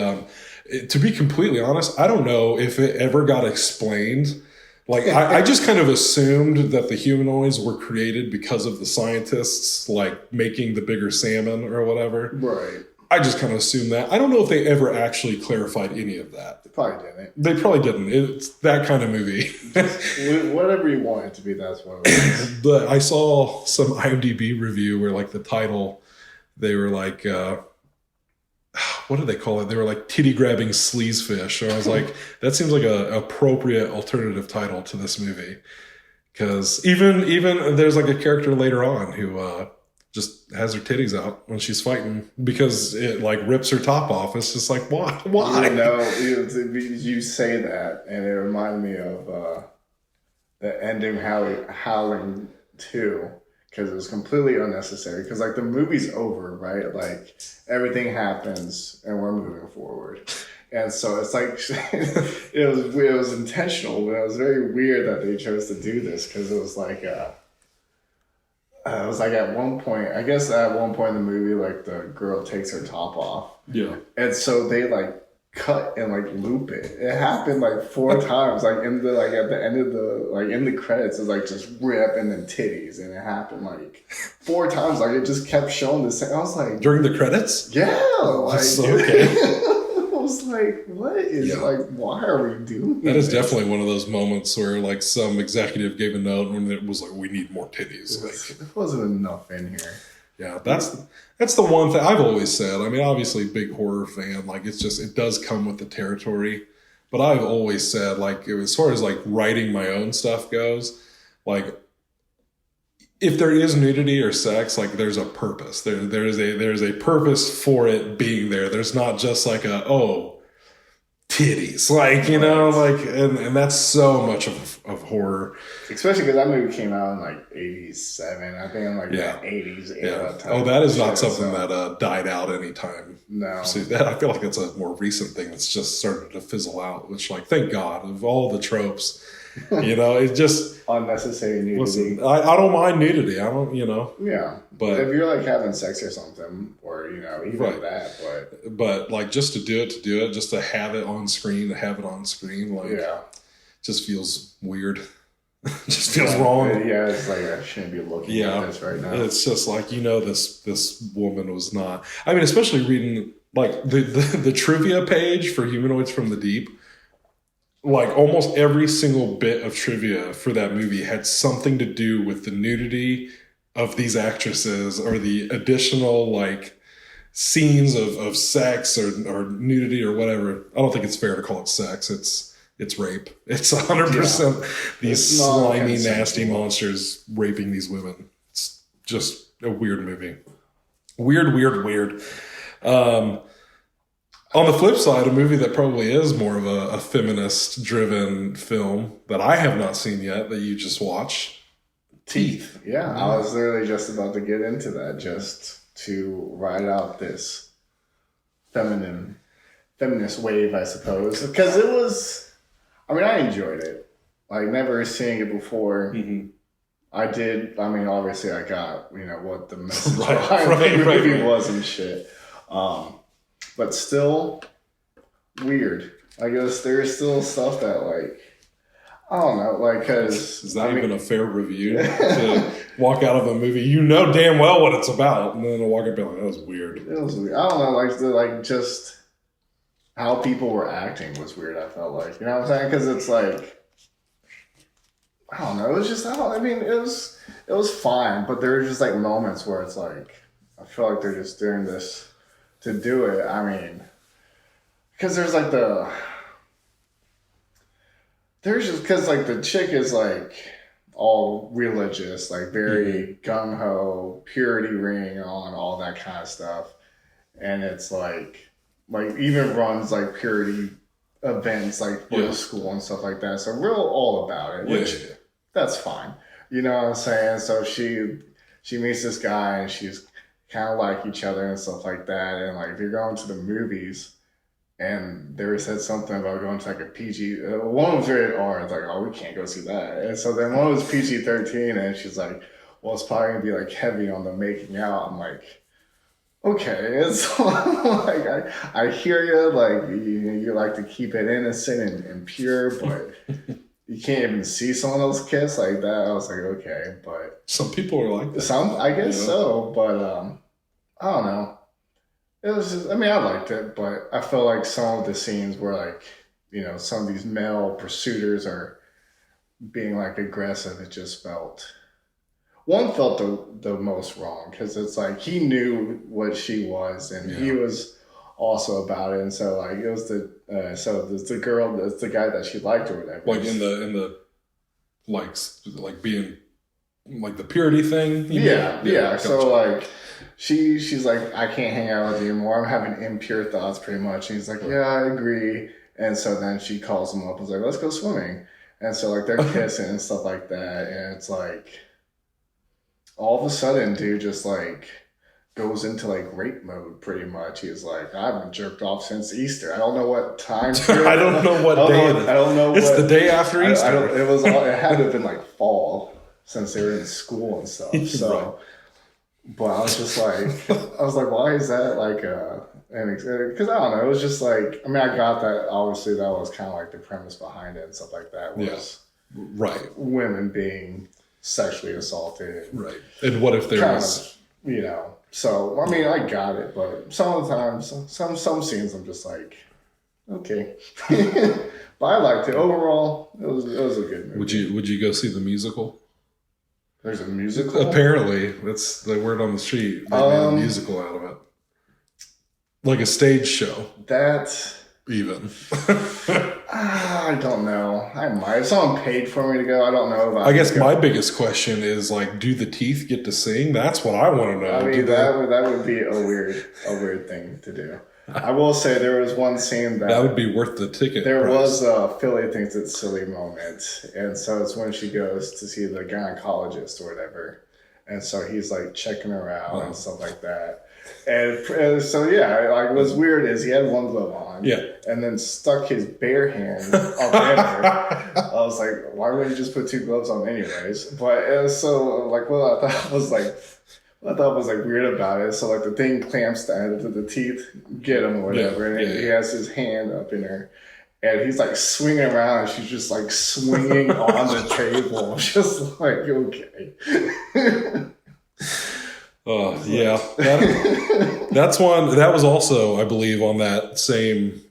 to be completely honest, I don't know if it ever got explained. Like, I just kind of assumed that the humanoids were created because of the scientists, like, making the bigger salmon or whatever. Right. I just kind of assumed that. I don't know if they ever actually clarified any of that. They probably didn't. They probably didn't. It's that kind of movie. Whatever you want it to be, that's what it was. But I saw some IMDb review where, like, the title, they were like... what do they call it? They were like titty-grabbing sleazefish. So I was like, that seems like a appropriate alternative title to this movie. Because even there's like a character later on who just has her titties out when she's fighting because it like rips her top off. It's just like, why? You know, you say that, and it reminded me of the ending Howling 2. because it was completely unnecessary. Because like the movie's over, right? Like everything happens and we're moving forward. And so it's like it was intentional, but it was very weird that they chose to do this because it was like at one point, I guess at one point in the movie, like the girl takes her top off. Yeah. And so they like cut and like loop it. It happened like 4 times, like in the like at the end of the like in the credits, it's like just rip and then titties, and it happened like 4 times. Like it just kept showing the same. I was like, during the credits? Yeah, like so okay. I was like, what is like? Why are we doing that? Is definitely one of those moments where like some executive gave a note and it was like, we need more titties. Like, there wasn't enough in here. Yeah, that's the one thing I've always said. I mean, obviously, big horror fan. Like, it's just it does come with the territory. But I've always said, like, as far as like writing my own stuff goes, like, if there is nudity or sex, like, there's a purpose. There's a purpose for it being there. There's not just like titties, like, you know, like, and that's so much of horror, especially because that movie came out in like 87, I think, in like the 80s era. That is not something that died out anytime. No, so that I feel like it's a more recent thing that's just started to fizzle out, which, like, thank God, of all the tropes, you know, it just unnecessary nudity. Listen, I don't mind nudity. I don't, you know. Yeah, but if you're like having sex or something, or you know, even that, but like just to do it, just to have it on screen, like, just feels weird. Just feels wrong. Yeah, it's like I shouldn't be looking at this right now. It's just like, you know, this woman was not. I mean, especially reading like the trivia page for Humanoids from the Deep. Like almost every single bit of trivia for that movie had something to do with the nudity of these actresses or the additional like scenes of sex or nudity or whatever. I don't think it's fair to call it sex. It's rape. It's 100% these slimy, nasty monsters raping these women. It's just a weird movie. Weird. On the flip side, a movie that probably is more of a feminist-driven film that I have not seen yet, that you just watched, Teeth. Yeah, I was literally just about to get into that, just to ride out this feminist wave, I suppose. Because it was, I mean, I enjoyed it. Like, never seeing it before. Mm-hmm. I did, I mean, obviously I got, you know, what the message behind the movie was and shit. But still weird. I guess there's still stuff that, like, I don't know, like, because... Is that even a fair review? To walk out of a movie, you know damn well what it's about, and then to walk up and be like, that was weird. It was weird. I don't know, like just how people were acting was weird, I felt like. You know what I'm saying? Because it's like, I don't know, it was just, I mean, it was fine, but there were just, like, moments where it's like, I feel like they're just doing this to do it. I mean, because there's like because like the chick is like all religious, like very gung ho, purity ring on, all that kind of stuff, and it's like even runs like purity events like for the school and stuff like that. So real all about it, which that's fine. You know what I'm saying? So she meets this guy and she's kind of like each other and stuff like that. And like, they're going to the movies and they said something about going to like a PG, one was rated R. It's like, oh, we can't go see that. And so then one was PG-13 and she's like, well, it's probably gonna be like heavy on the making out. I'm like, okay. And so like, I hear you, like you like to keep it innocent and pure, but you can't even see someone else kiss like that. I was like, okay, but some people are like that. Some, I guess so, but I don't know. It was just, I mean, I liked it, but I felt like some of the scenes were like, you know, some of these male pursuiters are being like aggressive. It just felt the most wrong because it's like he knew what she was and he was also about it, and so like it was the girl, it's the guy that she liked or whatever. Like in the like being like the purity thing. Yeah. So like she's like, I can't hang out with you anymore. I'm having impure thoughts, pretty much. And he's like, yeah, I agree. And so then she calls him up and is like, let's go swimming. And so like they're kissing and stuff like that. And it's like, all of a sudden, dude just like goes into like rape mode pretty much. He's like, I haven't jerked off since Easter. I don't know what time period. I don't know what day it is. I don't know. It's the day after Easter. It had to have been like fall since they were in school and stuff. So, right. But I was just like, why is that like because I don't know. It was just like, I mean, I got that. Obviously, that was kind of like the premise behind it and stuff like that. Was right, women being sexually assaulted. Right. And what if there was, So, I mean, I got it, but sometimes, some scenes I'm just like, okay. But I liked it. Overall, it was a good movie. Would you go see the musical? There's a musical? Apparently. That's the word on the street. They made a musical out of it. Like a stage show. Even. I don't know. I might. If someone paid for me to go, I don't know. I guess my biggest question is like, do the teeth get to sing? That's what I want to know. I mean, that would be a weird thing to do. I will say there was one scene that would be worth the ticket. There was a Philly thinks it's silly moment, and so it's when she goes to see the gynecologist or whatever, and so he's like checking her out and stuff like that. And so like what's weird is he had one glove on, and then stuck his bare hand up in her. I was like, why wouldn't you just put 2 gloves on anyways? But so like what I thought was like weird about it. So like the thing clamps down to the teeth, get him or whatever, and he has his hand up in her. And he's like swinging around, and she's just like swinging on the table, just like okay. That's one that was also, I believe, on that same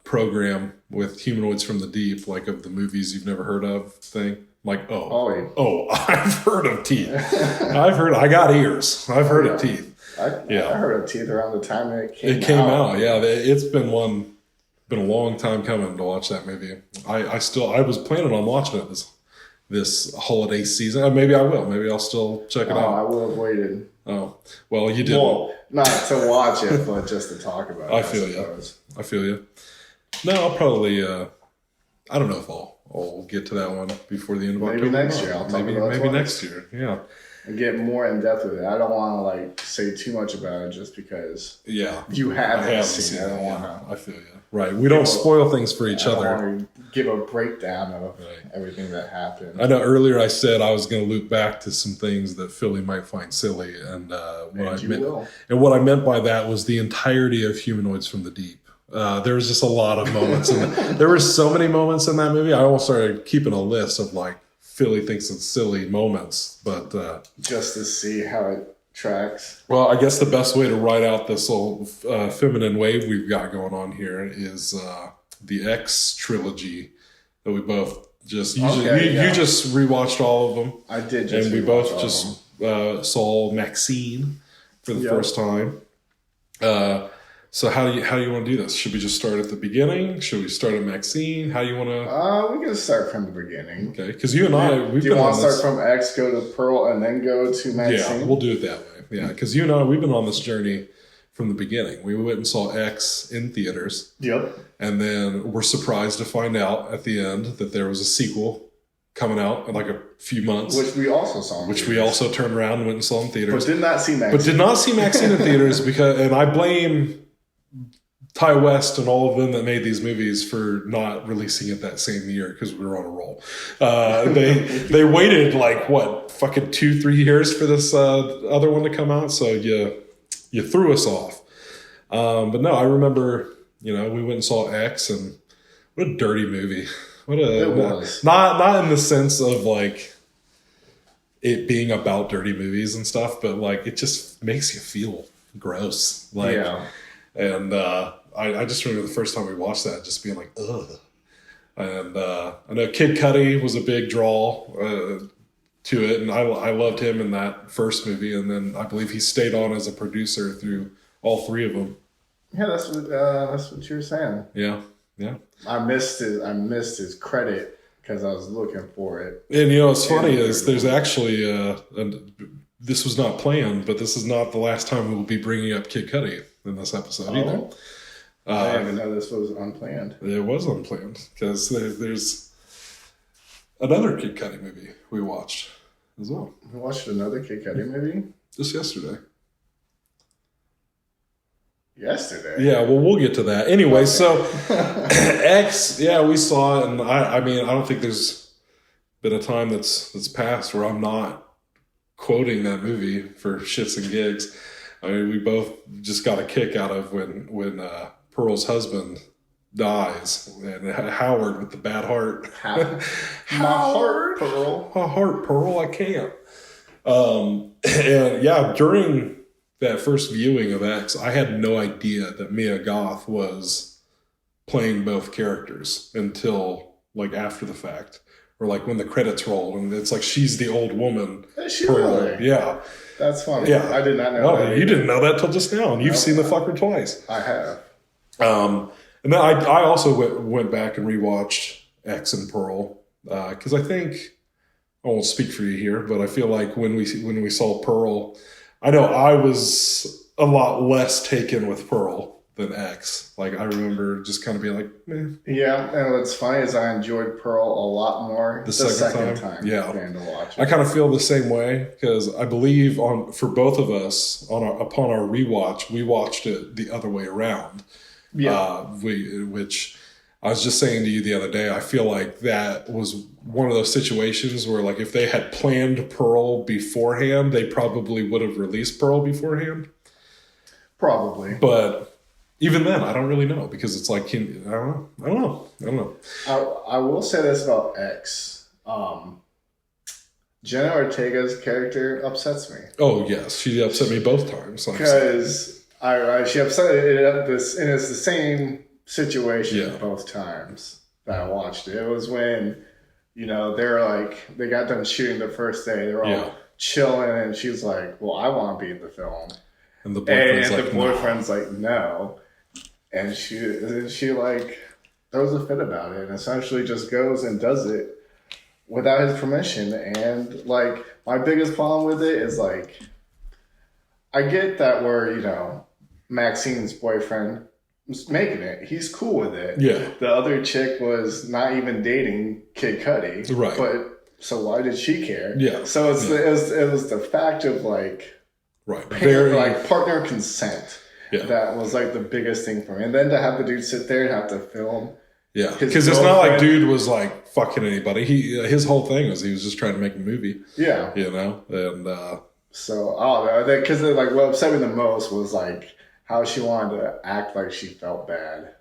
program with Humanoids from the Deep, like of the movies you've never heard of thing. Like, I've heard of teeth. I got ears. I've heard of teeth. I heard of teeth around the time it came out. Yeah, it's been a long time coming to watch that movie. I was planning on watching it this holiday season. Maybe I will. Maybe I'll still check it out. I would have waited. Oh, well, you didn't. Well, not to watch it, but just to talk about it. I feel you. No, I'll probably, I don't know if I'll get to that one before the end of October. Maybe next year. Maybe next year, yeah. And get more in depth with it. I don't want to like say too much about it just because you haven't seen it. I don't want to. I feel you. Right. We don't spoil things for each other. I don't want to give a breakdown of everything that happened. I know earlier I said I was going to loop back to some things that Philly might find silly, and what I meant by that was the entirety of Humanoids from the Deep. There was just a lot of moments. There were so many moments in that movie. I almost started keeping a list of like Philly thinks it's silly moments, but just to see how it tracks. Well, I guess the best way to ride out this little feminine wave we've got going on here is the X trilogy that we both just you just rewatched all of them. I did, just and we both just saw MaXXXine for the first time. So how do you want to do this? Should we just start at the beginning? Should we start at MaXXXine? How do you want to? We can start from the beginning. Okay, because you and I, do you want to start from X, go to Pearl, and then go to MaXXXine? Yeah, we'll do it that way. Yeah, because you and I, we've been on this journey from the beginning. We went and saw X in theaters. Yep. And then we're surprised to find out at the end that there was a sequel coming out in like a few months. Which we also saw. We also turned around and went and saw in theaters. But did not see MaXXXine in theaters and I blame Ty West and all of them that made these movies for not releasing it that same year because we were on a roll. They waited like fucking 2-3 years for this other one to come out, so you threw us off. But no, I remember we went and saw X, and what a dirty movie. It was not in the sense of like it being about dirty movies and stuff, but like it just makes you feel gross. Like, and I just remember the first time we watched that, just being like, ugh. And I know Kid Cudi was a big draw to it, and I loved him in that first movie, and then I believe he stayed on as a producer through all 3 of them. Yeah, that's what you were saying. Yeah. I missed his credit because I was looking for it. And what's funny is there's actually this was not planned, but this is not the last time we will be bringing up Kid Cudi in this episode either. I didn't even know this was unplanned. It was unplanned because there's another Kid Cudi movie we watched as well. I watched another Kid Cudi movie Just yesterday. Yesterday? Yeah, well, we'll get to that. Anyway, so X, yeah, we saw it, and I mean, I don't think there's been a time that's passed where I'm not quoting that movie for shits and gigs. I mean, we both just got a kick out of when Pearl's husband dies, and Howard with the bad heart. My heart, Pearl. My heart, Pearl. I can't. And yeah, during that first viewing of X, I had no idea that Mia Goth was playing both characters until like after the fact, or like when the credits rolled, and it's like she's the old woman. Is she Pearl. really? Yeah. That's funny. Yeah. I did not know that. You didn't know that till just now, and you've seen the fucker twice. I have. And then I also went back and rewatched X and Pearl, because I think, I won't speak for you here, but I feel like when we saw Pearl, I know I was a lot less taken with Pearl than X. Like, I remember just kind of being like, meh. Yeah, and what's funny is I enjoyed Pearl a lot more the second time. Yeah. Than to watch it. I kind of feel the same way, because I believe for both of us, upon our rewatch, we watched it the other way around. Yeah. Which I was just saying to you the other day, I feel like that was one of those situations where, like, if they had planned Pearl beforehand, they probably would have released Pearl beforehand. Probably. But even then, I don't really know, because it's like, I don't know. I will say this about X. Jenna Ortega's character upsets me. Oh, yes. She upset me both times. Because she upset it, and it's the same situation both times that I watched it. It was when, they got done shooting the first day. They were all chilling, and she's like, well, I want to be in the film. And the boyfriend's like, no. And she like throws a fit about it and essentially just goes and does it without his permission. And like, my biggest problem with it is like, I get that MaXXXine's boyfriend was making it. He's cool with it. Yeah. The other chick was not even dating Kid Cudi. Right. But so why did she care? Yeah. So it was the fact of like, right. Like partner consent. Yeah. That was like the biggest thing for me. And then to have the dude sit there and have to film. Yeah. Because it's not like dude was like fucking anybody. His whole thing was he was just trying to make a movie. Yeah. And so I don't know. Because like what upset me the most was like how she wanted to act like she felt bad.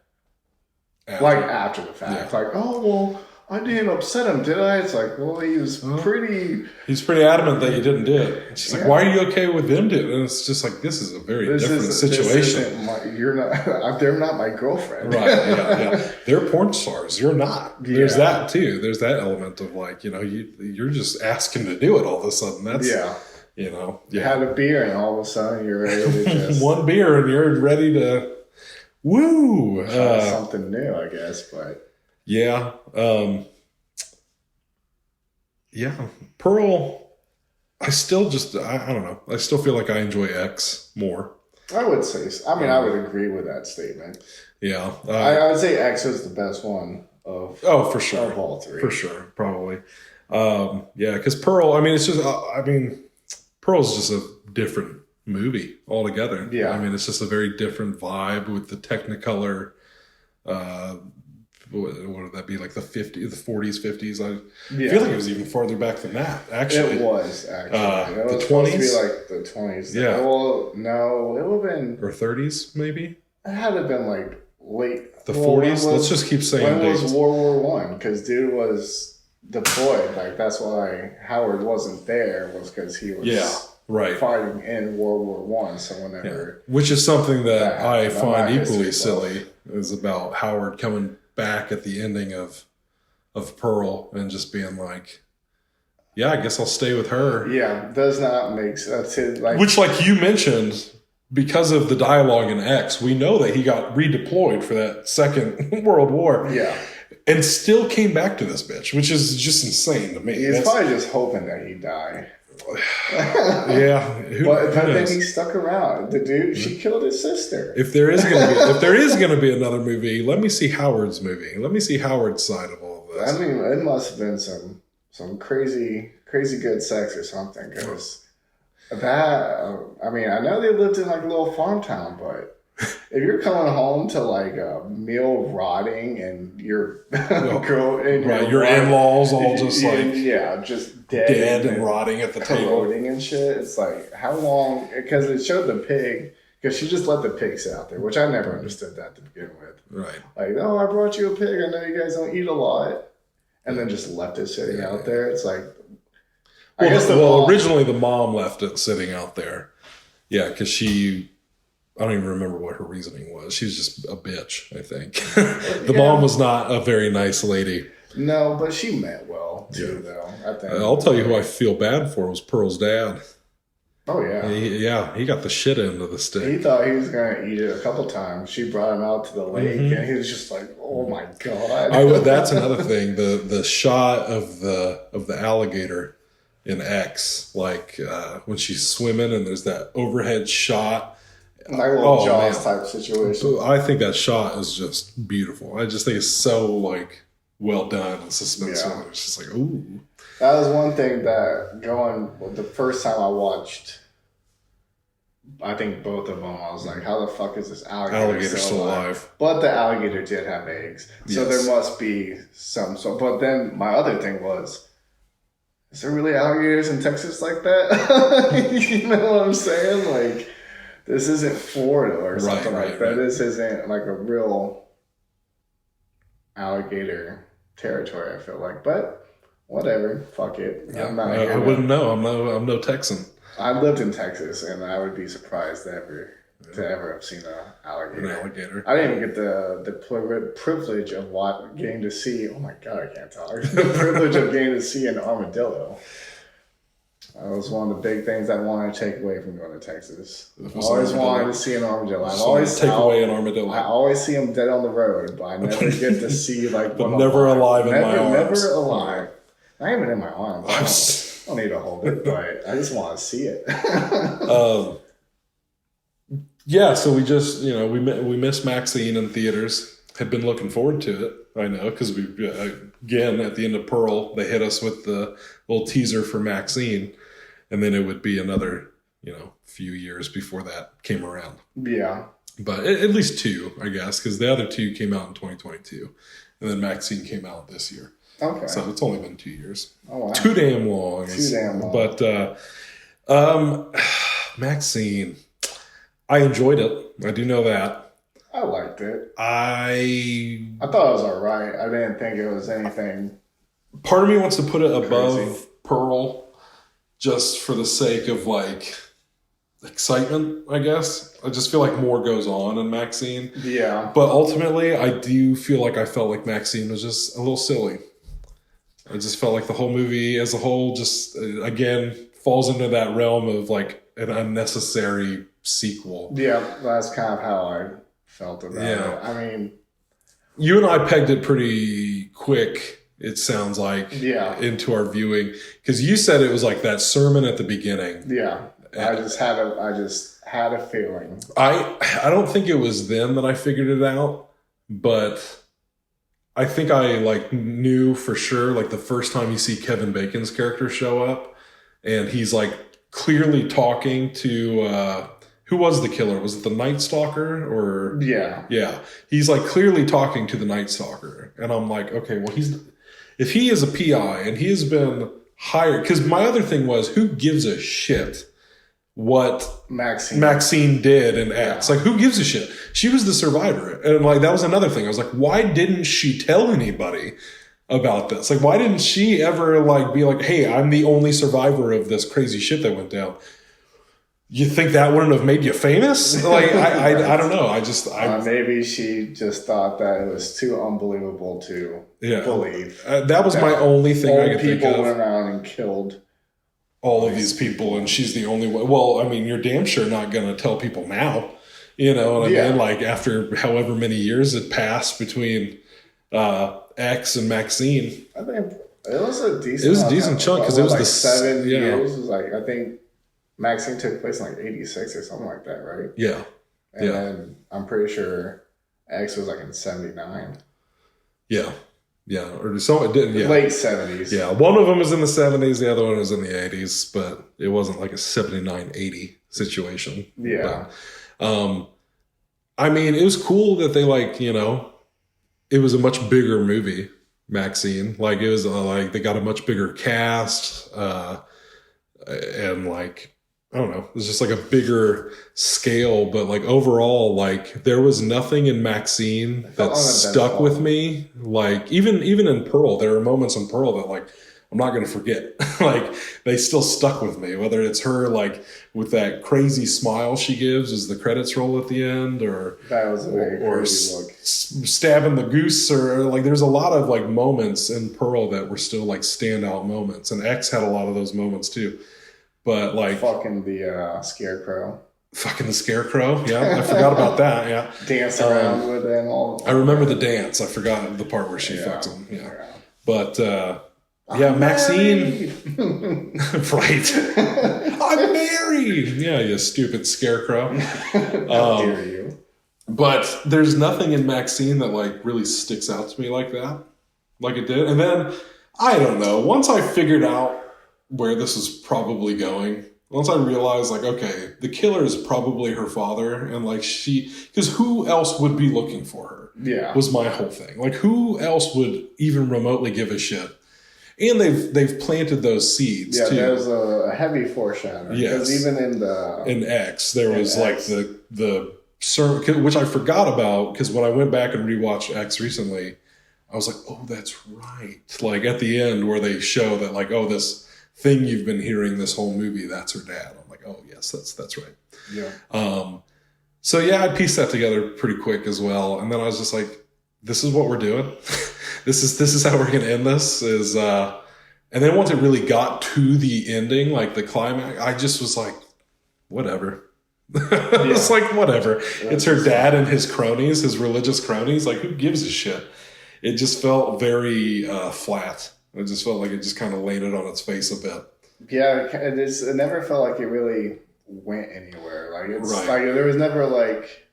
After the fact. Yeah. Like, oh well, I didn't upset him, did I? It's like, well, he's pretty adamant that you didn't do it. And she's like, why are you okay with them doing it? And it's just like, this is a very different situation. They're not my girlfriend. Right, yeah. They're porn stars. You're not. There's that too. There's that element of like, you're just asking to do it all of a sudden. That's, You had a beer and all of a sudden you're ready to just... One beer and you're ready to, woo! Try something new, I guess, but... Yeah. Pearl, I still I don't know. I still feel like I enjoy X more. I would say, I would agree with that statement. Yeah. I would say X is the best one of for sure. Of all three. For sure. Probably. Because Pearl, it's just, Pearl's just a different movie altogether. Yeah. It's just a very different vibe with the Technicolor, what would that be, like the 40s, 50s? I feel like it was even farther back than that, actually. It was, actually. It was the 20s? Supposed to be like the 20s. Yeah. Well, no, it would have been... Or 30s, maybe? It had to have been like late... The 40s? Let's just keep saying dates. When was World War I? Because dude was deployed. Like, that's why Howard wasn't there, was because he was... fighting in World War I, so whenever... Which is something that I find equally silly, is about Howard coming back at the ending of Pearl and just being like, I guess I'll stay with her. Yeah, does not make sense. Which, like you mentioned, because of the dialogue in X, we know that he got redeployed for that Second World War. Yeah. And still came back to this bitch, which is just insane to me. He's probably just hoping that he'd die. But then he stuck around. The dude, she killed his sister. If there is gonna be another movie, let me see Howard's movie. Let me see Howard's side of all of this. It must have been some some crazy good sex or something. Because that, I mean, I know they lived in like a little farm town, but if you're coming home to like a meal rotting and your girl and your in-laws all just like just dead and rotting at the table and shit, it's like how long? Because it showed the pig. Because she just let the pig sit out there, which I never understood that to begin with. Right. Like, oh, I brought you a pig. I know you guys don't eat a lot. And then just left it sitting out there. It's like... originally the mom left it sitting out there. Yeah, because I don't even remember what her reasoning was. She was just a bitch, I think. The mom was not a very nice lady. No, but she meant well, too, though. I think. I'll tell you who I feel bad for was Pearl's dad. Oh, yeah. He got the shit end of the stick. He thought he was going to eat it a couple times. She brought him out to the lake, and he was just like, oh, my God. That's another thing. The shot of the alligator in X, like when she's swimming and there's that overhead shot. Like a little Jaws type situation. I think that shot is just beautiful. I just think it's so, like, well done and suspenseful. Yeah. It's just like, ooh. That was one thing that the first time I watched, I think both of them, I was like, how the fuck is this alligator still alive? But the alligator did have eggs. So there must be some. But then my other thing was, is there really alligators in Texas like that? You know what I'm saying? Like, this isn't Florida or something like that. Right. This isn't like a real alligator territory, I feel like. But whatever, fuck it. Yeah, I wouldn't know. I'm no Texan. I lived in Texas, and I would be surprised to ever have seen an alligator. I didn't even get the privilege of getting to see. Oh my God, I can't talk. The privilege of getting to see an armadillo. That was one of the big things I wanted to take away from going to Texas. I always wanted to see an armadillo. I always take away an armadillo. I always see them dead on the road, but I never get to see like. But never alive in my arms. Never alive. Not even in my arms. I don't need to hold it, but I just want to see it. Yeah, so we just, we missed MaXXXine in theaters. Had been looking forward to it, I know, because we, again, at the end of Pearl, they hit us with the little teaser for MaXXXine, and then it would be another, few years before that came around. Yeah. But at least 2, I guess, because the other 2 came out in 2022, and then MaXXXine came out this year. Okay. So it's only been 2 years. Oh, wow. Too damn long. But MaXXXine, I enjoyed it. I do know that. I liked it. I thought it was all right. I didn't think it was anything. Part of me wants to put it above crazy. Pearl just for the sake of, like, excitement, I guess. I just feel like more goes on in MaXXXine. Yeah. But ultimately, I do feel like I felt like MaXXXine was just a little silly. I just felt like the whole movie as a whole just, again, falls into that realm of, like, an unnecessary sequel. Yeah, that's kind of how I felt about it. I mean... You and I pegged it pretty quick, it sounds like, into our viewing. Because you said it was like that sermon at the beginning. Yeah. I just had a feeling. I don't think it was then that I figured it out, but I think I knew for sure, like the first time you see Kevin Bacon's character show up, and he's like clearly talking to who was the killer? Was it the Night Stalker or yeah? He's like clearly talking to the Night Stalker, and I'm like, okay, well if he is a PI and he has been hired, because my other thing was, who gives a shit what MaXXXine did in X? Like, who gives a shit? She was the survivor, and like that was another thing. I was like, why didn't she tell anybody about this? Like, why didn't she ever like be like, hey, I'm the only survivor of this crazy shit that went down? You think that wouldn't have made you famous? Like, I don't know. Maybe she just thought that it was too unbelievable to believe. That was my only thing I could think of. People went around and killed all of these people, and she's the only one. Well, I mean, you're damn sure not going to tell people now. You know what I mean? Like, after however many years had passed between X and MaXXXine. I think it was a decent. It was a decent chunk because it was like 7 years. It was like, I think MaXXXine took place in like 86 or something like that, right? Yeah. And then I'm pretty sure X was like in 79. Yeah. Yeah, or so it did. Yeah, late 70s. Yeah, one of them was in the 70s, the other one was in the 80s, but it wasn't like a 79-80 situation. Yeah. But, I mean, it was cool that they like, you know, it was a much bigger movie, MaXXXine. Like it was like they got a much bigger cast, and like I don't know, it was just like a bigger scale. But like overall, like there was nothing in MaXXXine that stuck with me. Like even in Pearl, there are moments in Pearl that like I'm not going to forget. Like they still stuck with me. Whether it's her like with that crazy smile she gives as the credits roll at the end, or that was a very crazy look. Stabbing the goose, or like there's a lot of like moments in Pearl that were still like standout moments, and X had a lot of those moments too. But like fucking the scarecrow. Fucking the scarecrow, yeah, I forgot about that. Yeah, dance around with him. I remember the dance. I forgot the part where she fucks him. Yeah, but yeah, MaXXXine, right? I'm married. Yeah, you stupid scarecrow. How dare you? But there's nothing in MaXXXine that like really sticks out to me like that, like it did. And then I don't know. Once I figured out where this is probably going, once I realized like, okay, the killer is probably her father, and like because who else would be looking for her? Yeah, was my whole thing. Like who else would even remotely give a shit? And they've planted those seeds too. Yeah, there's a heavy foreshadowing. Yes, because even in X there was like the which I forgot about, because when I went back and rewatched X recently, I was like, oh, that's right. Like at the end where they show that like, oh, this thing you've been hearing this whole movie, that's her dad. I'm like, oh yes, that's right. Yeah. So yeah, I pieced that together pretty quick as well, and then I was just like, this is what we're doing. this is how we're gonna end this. And then once it really got to the ending, like the climax, I just was like, whatever. It's like whatever. It's her dad and his cronies, his religious cronies. Like who gives a shit? It just felt very flat. It just felt like it just kind of laid it on its face a bit. Yeah, it never felt like it really went anywhere. Like it's like there was never like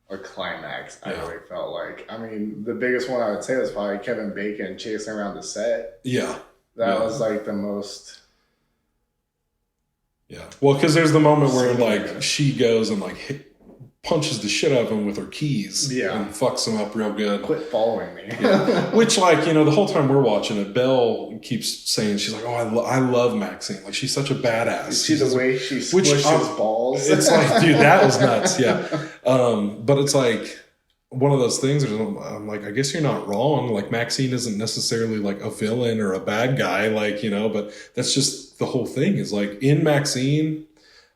a climax. I really felt like. I mean, the biggest one I would say was probably Kevin Bacon chasing around the set. Yeah, that was like the most. Yeah, well, because there's the moment where like she goes and like punches the shit out of him with her keys, and fucks him up real good. Quit following me. Which, like, you know, the whole time we're watching it, Belle keeps saying, she's like, oh, I love MaXXXine. Like, she's such a badass. You see the way she squishes balls? It's like, dude, that was nuts, yeah. But it's like one of those things where I'm like, I guess you're not wrong. Like, MaXXXine isn't necessarily like a villain or a bad guy, like, you know, but that's just the whole thing is like in MaXXXine,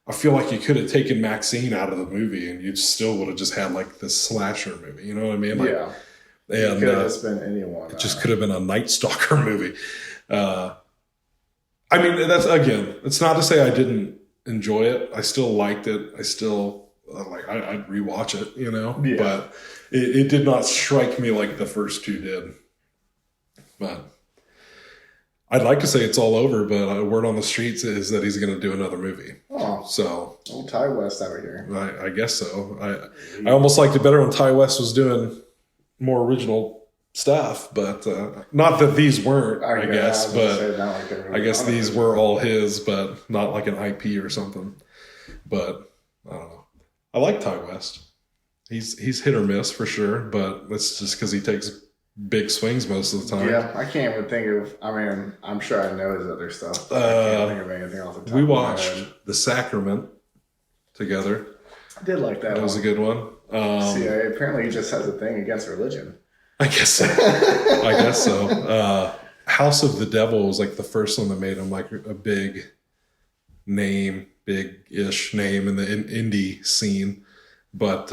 I feel like you could have taken MaXXXine out of the movie and you still would have just had like this slasher movie. You know what I mean? Like, yeah. And it could have just been anyone. It just could have been a Night Stalker movie. I mean, that's, again, it's not to say I didn't enjoy it. I still liked it. I still, I'd rewatch it, you know? Yeah. But it did not strike me like the first two did. But I'd like to say it's all over, but word on the streets is that he's going to do another movie. Oh, so old Ty West over here. I guess so. I almost liked it better when Ty West was doing more original stuff, but not that these weren't. I guess, but I guess these were all his, but not like an IP or something. But I don't know. I like Ty West. He's hit or miss for sure, but that's just because he takes big swings most of the time. Yeah, I can't even think of. I mean, I'm sure I know his other stuff. But I can't think of anything off the top. We watched The Sacrament together. I did like that. That was a good one. See, apparently he just has a thing against religion. I guess so. I guess so. House of the Devil was like the first one that made him like a big name, big-ish name in the indie scene, but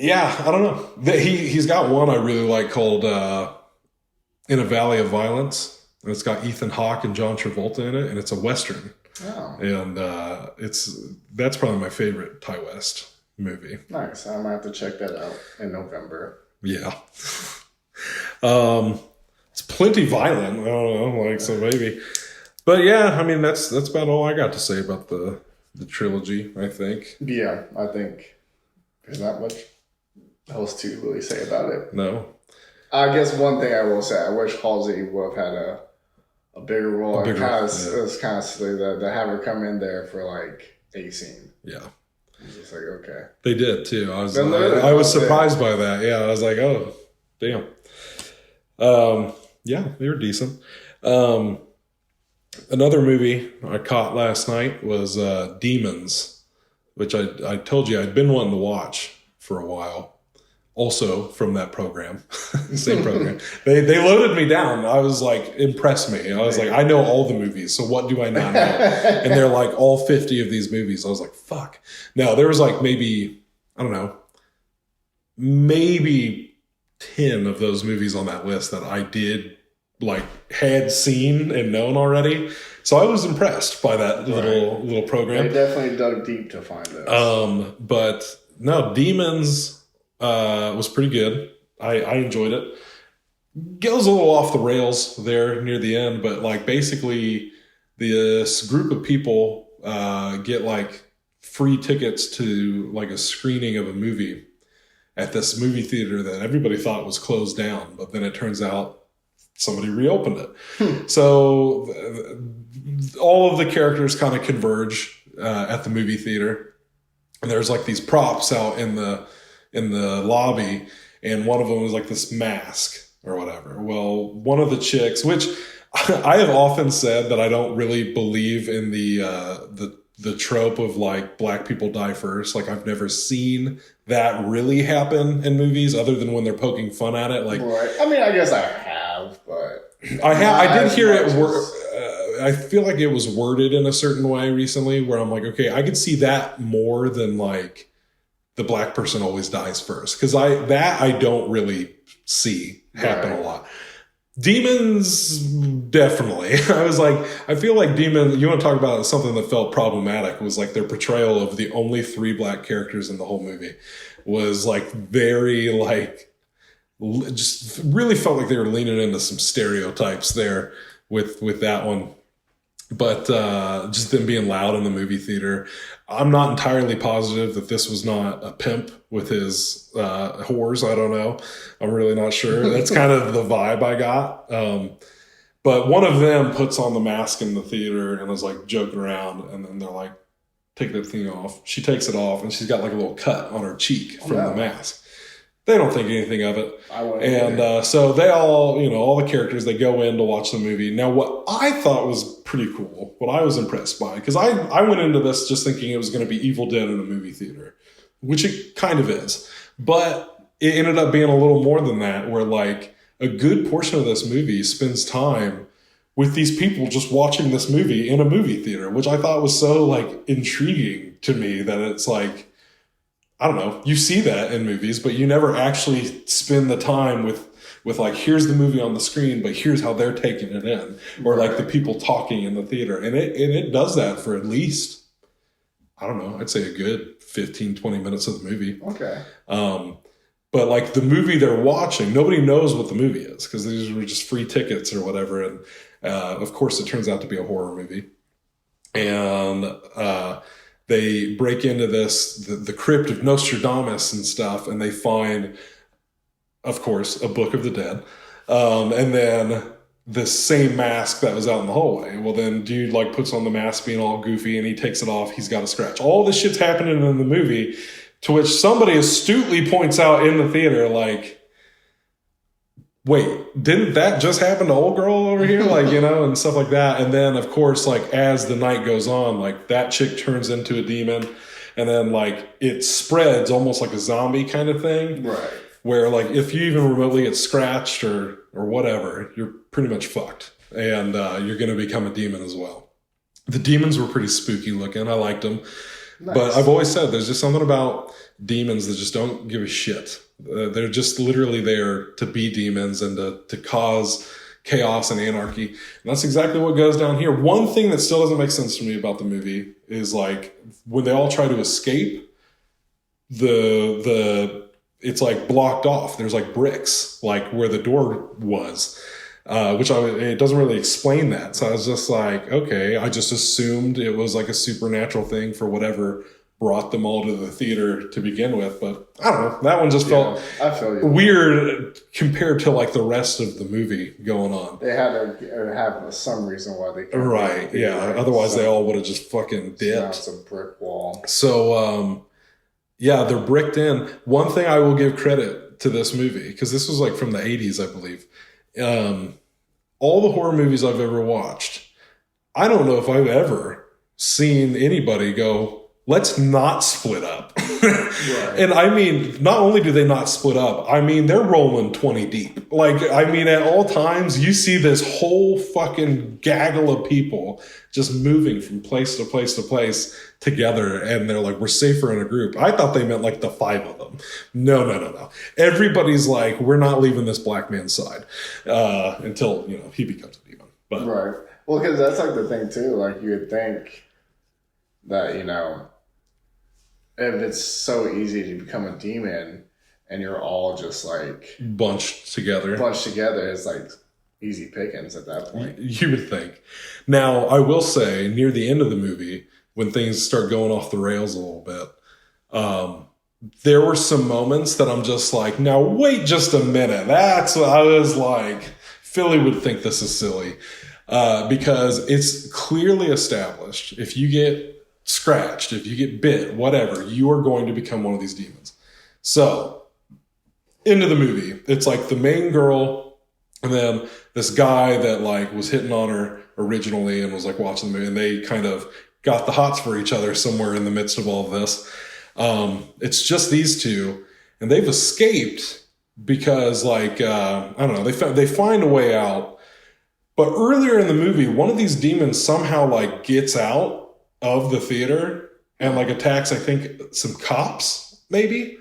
yeah, I don't know. He's got one I really like called In a Valley of Violence. And it's got Ethan Hawke and John Travolta in it, and it's a Western. Oh. And that's probably my favorite Ty West movie. Nice. I might have to check that out in November. Yeah. It's plenty violent. I don't know, like, so maybe. But yeah, I mean, that's about all I got to say about the trilogy, I think. Yeah, I think there's not much else to really say about it. No. I guess one thing I will say, I wish Halsey would have had a bigger role. It was kind of silly to have her come in there for like a scene. Yeah. It's just like, okay. They did too. I was surprised by that. Yeah, I was like, oh, damn. Yeah, they were decent. Another movie I caught last night was Demons, which I told you I'd been wanting to watch for a while. Also from that program, same program. They loaded me down. I was like, impress me. I was like, I know all the movies, so what do I not know? And they're like all 50 of these movies. I was like, fuck. Now there was like maybe, I don't know, maybe 10 of those movies on that list that I had seen and known already. So I was impressed by that little program. They definitely dug deep to find those. But no, Demons was pretty good. I enjoyed it. Goes a little off the rails there near the end, but like basically this group of people get like free tickets to like a screening of a movie at this movie theater that everybody thought was closed down, but then it turns out somebody reopened it. So all of the characters kind of converge at the movie theater, and there's like these props out in the lobby, and one of them was like this mask or whatever. Well, one of the chicks, which I have often said that I don't really believe in the trope of like black people die first. Like I've never seen that really happen in movies other than when they're poking fun at it. Like, right. I mean, I guess I have, but I did hear it. I feel like it was worded in a certain way recently where I'm like, okay, I could see that more than like the black person always dies first, because I don't really see happen a lot. Demons, definitely. I was like, I feel like Demons, you want to talk about something that felt problematic, was like their portrayal of the only 3 black characters in the whole movie was like very like, just really felt like they were leaning into some stereotypes there with that one. But just them being loud in the movie theater. I'm not entirely positive that this was not a pimp with his whores. I don't know. I'm really not sure. That's kind of the vibe I got. But one of them puts on the mask in the theater and is like joking around. And then they're like, take that thing off. She takes it off and she's got like a little cut on her cheek from the mask. They don't think anything of it. And so they all the characters, they go in to watch the movie. Now, what I thought was pretty cool, what I was impressed by, because I went into this just thinking it was going to be Evil Dead in a movie theater, which it kind of is. But it ended up being a little more than that, where like a good portion of this movie spends time with these people just watching this movie in a movie theater, which I thought was so like intriguing to me that it's like, I don't know, you see that in movies, but you never actually spend the time with like, here's the movie on the screen, but here's how they're taking it in, or like the people talking in the theater. And it does that for at least, I don't know, I'd say a good 15, 20 minutes of the movie. Okay. But like the movie they're watching, nobody knows what the movie is because these were just free tickets or whatever. And of course it turns out to be a horror movie. And they break into the crypt of Nostradamus and stuff, and they find, of course, a Book of the Dead. And then this same mask that was out in the hallway. Well, then dude like puts on the mask being all goofy and he takes it off. He's got a scratch. All this shit's happening in the movie, to which somebody astutely points out in the theater, like, wait, didn't that just happen to old girl over here? Like, and stuff like that. And then, of course, like, as the night goes on, like, that chick turns into a demon. And then, like, it spreads almost like a zombie kind of thing. Right. Where, like, if you even remotely get scratched or whatever, you're pretty much fucked. And you're going to become a demon as well. The demons were pretty spooky looking. I liked them. Nice. But I've always said there's just something about demons that just don't give a shit. They're just literally there to be demons and to cause chaos and anarchy. And that's exactly what goes down here. One thing that still doesn't make sense to me about the movie is like when they all try to escape, it's like blocked off. There's like bricks like where the door was. It doesn't really explain that. So I was just like, okay, I just assumed it was like a supernatural thing for whatever brought them all to the theater to begin with. But I don't know. That one just felt I feel you. weird compared to like the rest of the movie going on. They had to have some reason why they couldn't. Right, yeah. Otherwise, they all would have just fucking dipped. It's a brick wall. So, yeah, they're bricked in. One thing I will give credit to this movie, because this was like from the 80s, I believe. All the horror movies I've ever watched, I don't know if I've ever seen anybody go, let's not split up. Right. And I mean, not only do they not split up, I mean, they're rolling 20 deep. Like, I mean, at all times, you see this whole fucking gaggle of people just moving from place to place to place together. And they're like, we're safer in a group. I thought they meant like the 5 of them. No. Everybody's like, we're not leaving this black man's side until, you know, he becomes a demon. But, right. Well, because that's like the thing too. Like, you would think that, you know, if it's so easy to become a demon and you're all just like bunched together, it's like easy pickings at that point. You would think. Now, I will say, near the end of the movie, when things start going off the rails a little bit, there were some moments that I'm just like, now wait just a minute. That's what I was like, Philly would think this is silly. Because it's clearly established, if you get scratched, if you get bit, whatever, you are going to become one of these demons. So, into the movie, it's like the main girl, and then this guy that like was hitting on her originally and was like watching the movie, and they kind of got the hots for each other somewhere in the midst of all of this. It's just these two, and they've escaped because like, I don't know, they find a way out. But earlier in the movie, one of these demons somehow like gets out of the theater and like attacks, I think, some cops, maybe.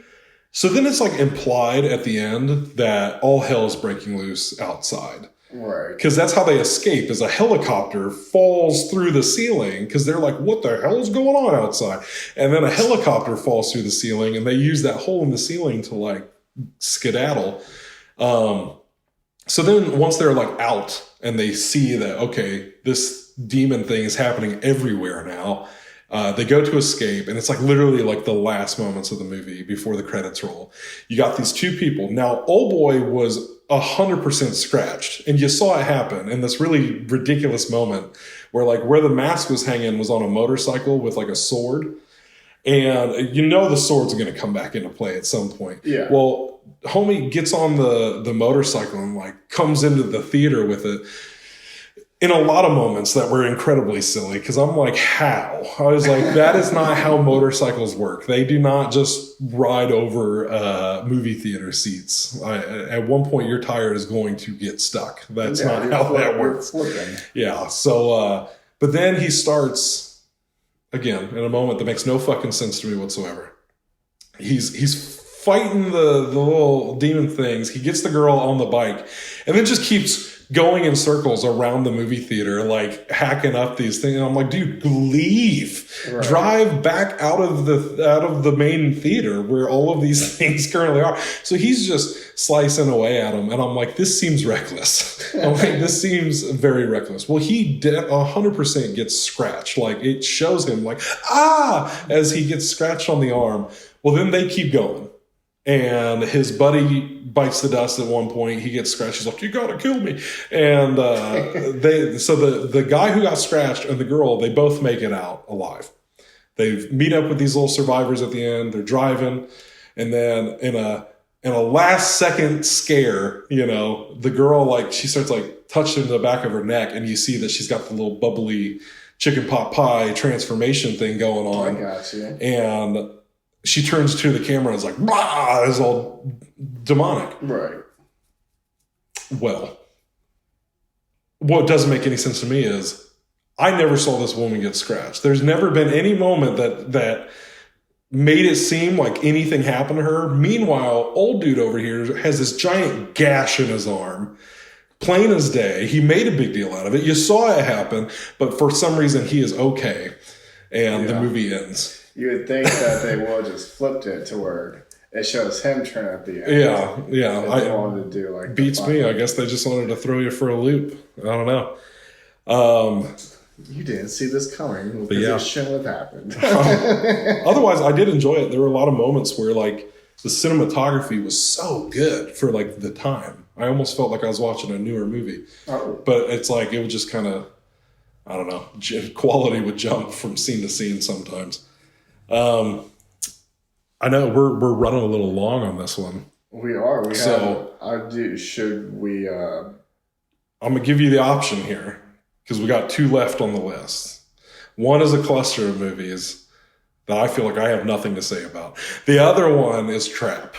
So then it's like implied at the end that all hell is breaking loose outside. Right. Because that's how they escape, is a helicopter falls through the ceiling because they're like, what the hell is going on outside? And then a helicopter falls through the ceiling and they use that hole in the ceiling to like skedaddle. So then once they're like out and they see that, okay, this demon thing is happening everywhere now, they go to escape, and it's like literally like the last moments of the movie before the credits roll. You got these two people. Now, old boy was 100% scratched, and you saw it happen in this really ridiculous moment where like where the mask was hanging was on a motorcycle with like a sword. And you know the sword's going to come back into play at some point. Yeah. Well, homie gets on the motorcycle and like comes into the theater with it in a lot of moments that were incredibly silly, because I'm like, how? I was like, that is not how motorcycles work. They do not just ride over movie theater seats. At one point, your tire is going to get stuck. That's not how that works. Yeah. So, but then he starts, again, in a moment that makes no fucking sense to me whatsoever. He's fighting the little demon things. He gets the girl on the bike and then just keeps going in circles around the movie theater, like hacking up these things. And I'm like, dude, leave. Right. Drive back out of the main theater where all of these things currently are. So he's just slicing away at him. And I'm like, this seems reckless. I'm like, this seems very reckless. Well, he 100% gets scratched. Like it shows him like, as he gets scratched on the arm. Well, then they keep going. And his buddy bites the dust at one point. He gets scratched. He's like, you gotta kill me. And the guy who got scratched and the girl, they both make it out alive. They meet up with these little survivors at the end. They're driving. And then in a last second scare, you know, the girl, like, she starts like touching the back of her neck, and you see that she's got the little bubbly chicken pot pie transformation thing going on. I got you. And she turns to the camera and is like, "Bah!" It's all demonic. Right. Well, what doesn't make any sense to me is I never saw this woman get scratched. There's never been any moment that made it seem like anything happened to her. Meanwhile, old dude over here has this giant gash in his arm. Plain as day. He made a big deal out of it. You saw it happen, but for some reason he is okay. And the movie ends. You would think that they would have just flipped it to where it shows him turn at the end. Yeah. They wanted to do like beats me. I guess they just wanted to throw you for a loop. I don't know. You didn't see this coming because it shouldn't have happened. Otherwise, I did enjoy it. There were a lot of moments where like the cinematography was so good for like the time. I almost felt like I was watching a newer movie. Oh. But it's like it would just kind of, I don't know, quality would jump from scene to scene sometimes. I know we're running a little long on this one. We are. Should we? I'm gonna give you the option here because we got 2 left on the list. One is a cluster of movies that I feel like I have nothing to say about. The other one is Trap.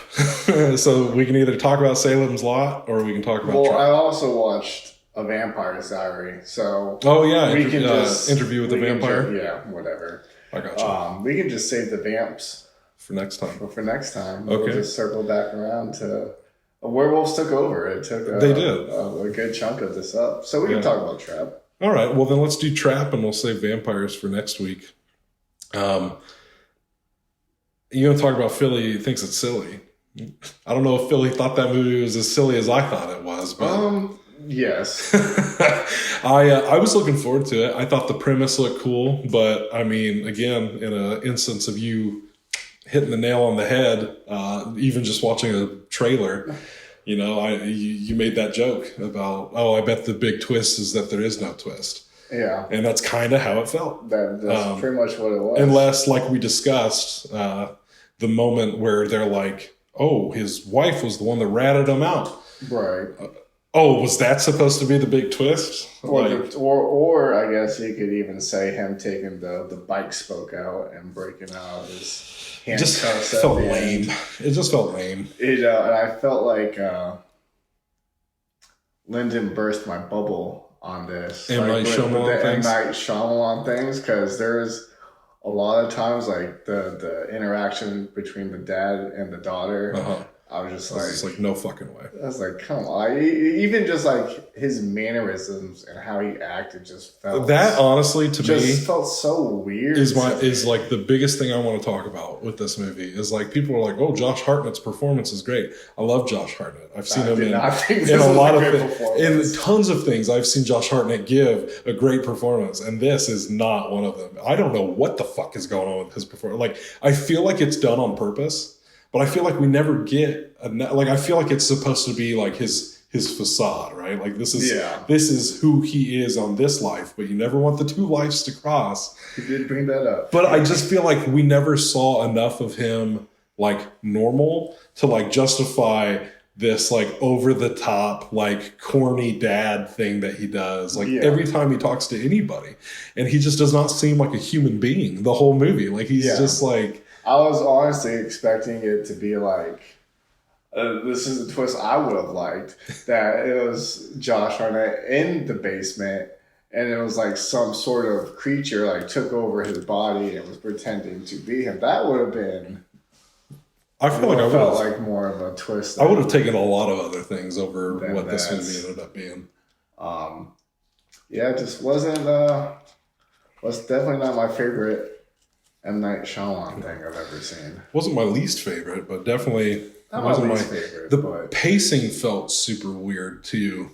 So we can either talk about Salem's Lot or we can talk about Trap. I also watched A Vampire's Diary. So we can just interview with the vampire. Whatever. I got you. We can just save the vamps for next time. Okay. We'll just circle back around to Werewolves took over. It took they did a good chunk of this up. So we can talk about Trap. All right. Well, then let's do Trap and we'll save vampires for next week. You want to talk about Philly thinks it's silly. I don't know if Philly thought that movie was as silly as I thought it was, but yes. I was looking forward to it. I thought the premise looked cool, but I mean, again, in an instance of you hitting the nail on the head, even just watching a trailer, you know, you made that joke about, I bet the big twist is that there is no twist. Yeah. And that's kind of how it felt. That's pretty much what it was. Unless, like we discussed, the moment where they're like, oh, his wife was the one that ratted him out. Right. Was that supposed to be the big twist? Or I guess you could even say him taking the bike spoke out and breaking out his handcuffs. It just felt lame. It just felt lame. And I felt like Lyndon burst my bubble on this. M. Night Shyamalan things, because there's a lot of times like the interaction between the dad and the daughter. I was just like, no fucking way. I was like, come on. Even just like his mannerisms and how he acted just felt that honestly to me felt so weird. Is like the biggest thing I want to talk about with this movie is like people are like, oh, Josh Hartnett's performance is great. I love Josh Hartnett. I've seen him in a lot of in tons of things. I've seen Josh Hartnett give a great performance, and this is not one of them. I don't know what the fuck is going on with his performance. Like I feel like it's done on purpose. But I feel like we never get I feel like it's supposed to be like his facade, right? Like this is who he is on this life, but you never want the 2 lives to cross. You did bring that up. But I just feel like we never saw enough of him like normal to like justify this like over the top like corny dad thing that he does every time he talks to anybody, and he just does not seem like a human being the whole movie. Like he's just like. I was honestly expecting it to be like, this is a twist I would have liked, that it was Josh Hartnett in the basement and it was like some sort of creature like took over his body and was pretending to be him. That would have been... I feel like I felt like more of a twist. I would have taken a lot of other things over what this movie ended up being. It just wasn't, was definitely not my favorite M. Night Shyamalan thing I've ever seen. Wasn't my least favorite, but definitely wasn't my favorite. The pacing felt super weird too.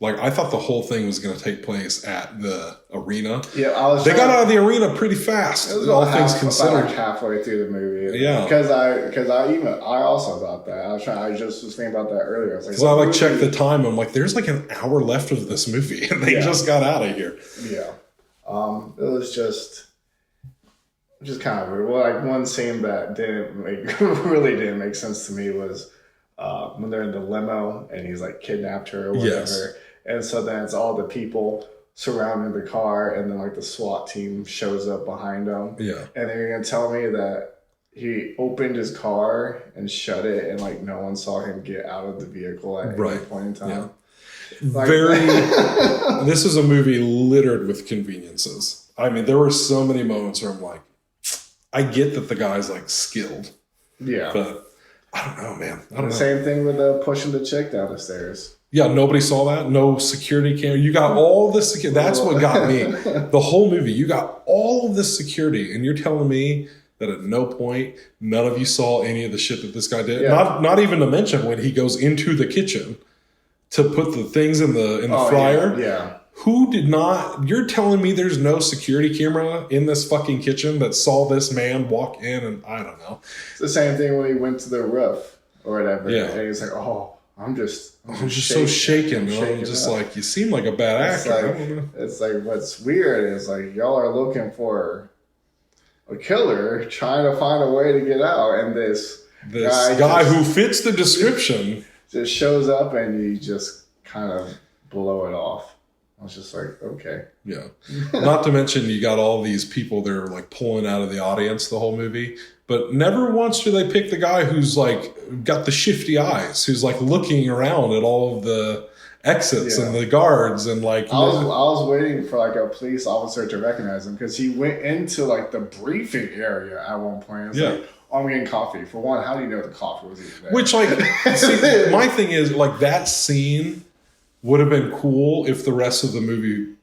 Like I thought the whole thing was going to take place at the arena. Yeah, they got out of the arena pretty fast. All things considered, like halfway through the movie. Yeah, because I also thought that. I just was thinking about that earlier. Because I checked the time. I'm like, there's like an hour left of this movie, and they just got out of here. Yeah, it was just kind of weird. Well, like one scene that really didn't make sense to me was when they're in the limo and he's like kidnapped her or whatever. Yes. And so then it's all the people surrounding the car, and then like the SWAT team shows up behind them. Yeah. And then you're gonna tell me that he opened his car and shut it, and like no one saw him get out of the vehicle at any point in time. Yeah. This is a movie littered with conveniences. I mean, there were so many moments where I'm like, I get that the guy's like skilled. Yeah. But I don't know, man. I don't know. Same thing with pushing the chick down the stairs. Yeah, nobody saw that. No security camera. You got all this security. That's what got me. The whole movie, you got all of this security, and you're telling me that at no point none of you saw any of the shit that this guy did. Yeah. Not even to mention when he goes into the kitchen to put the things in the fryer. Yeah. Who did not? You're telling me there's no security camera in this fucking kitchen that saw this man walk in, and I don't know. It's the same thing when he went to the roof or whatever. Yeah. And he's like, "Oh, I'm just so shaken. I'm just like, you seem like a bad actor. It's like what's weird is like y'all are looking for a killer trying to find a way to get out, and this guy who fits the description just shows up and you just kind of blow it off. I was just like, okay. Yeah. Not to mention you got all these people that are like pulling out of the audience the whole movie, but never once do they pick the guy who's like got the shifty eyes, who's like looking around at all of the exits and the guards and like. I was waiting for like a police officer to recognize him because he went into like the briefing area at one point. It's like, I'm getting coffee. For one, how do you know the coffee was even there? Which like, see, my thing is like that scene would have been cool if the rest of the movie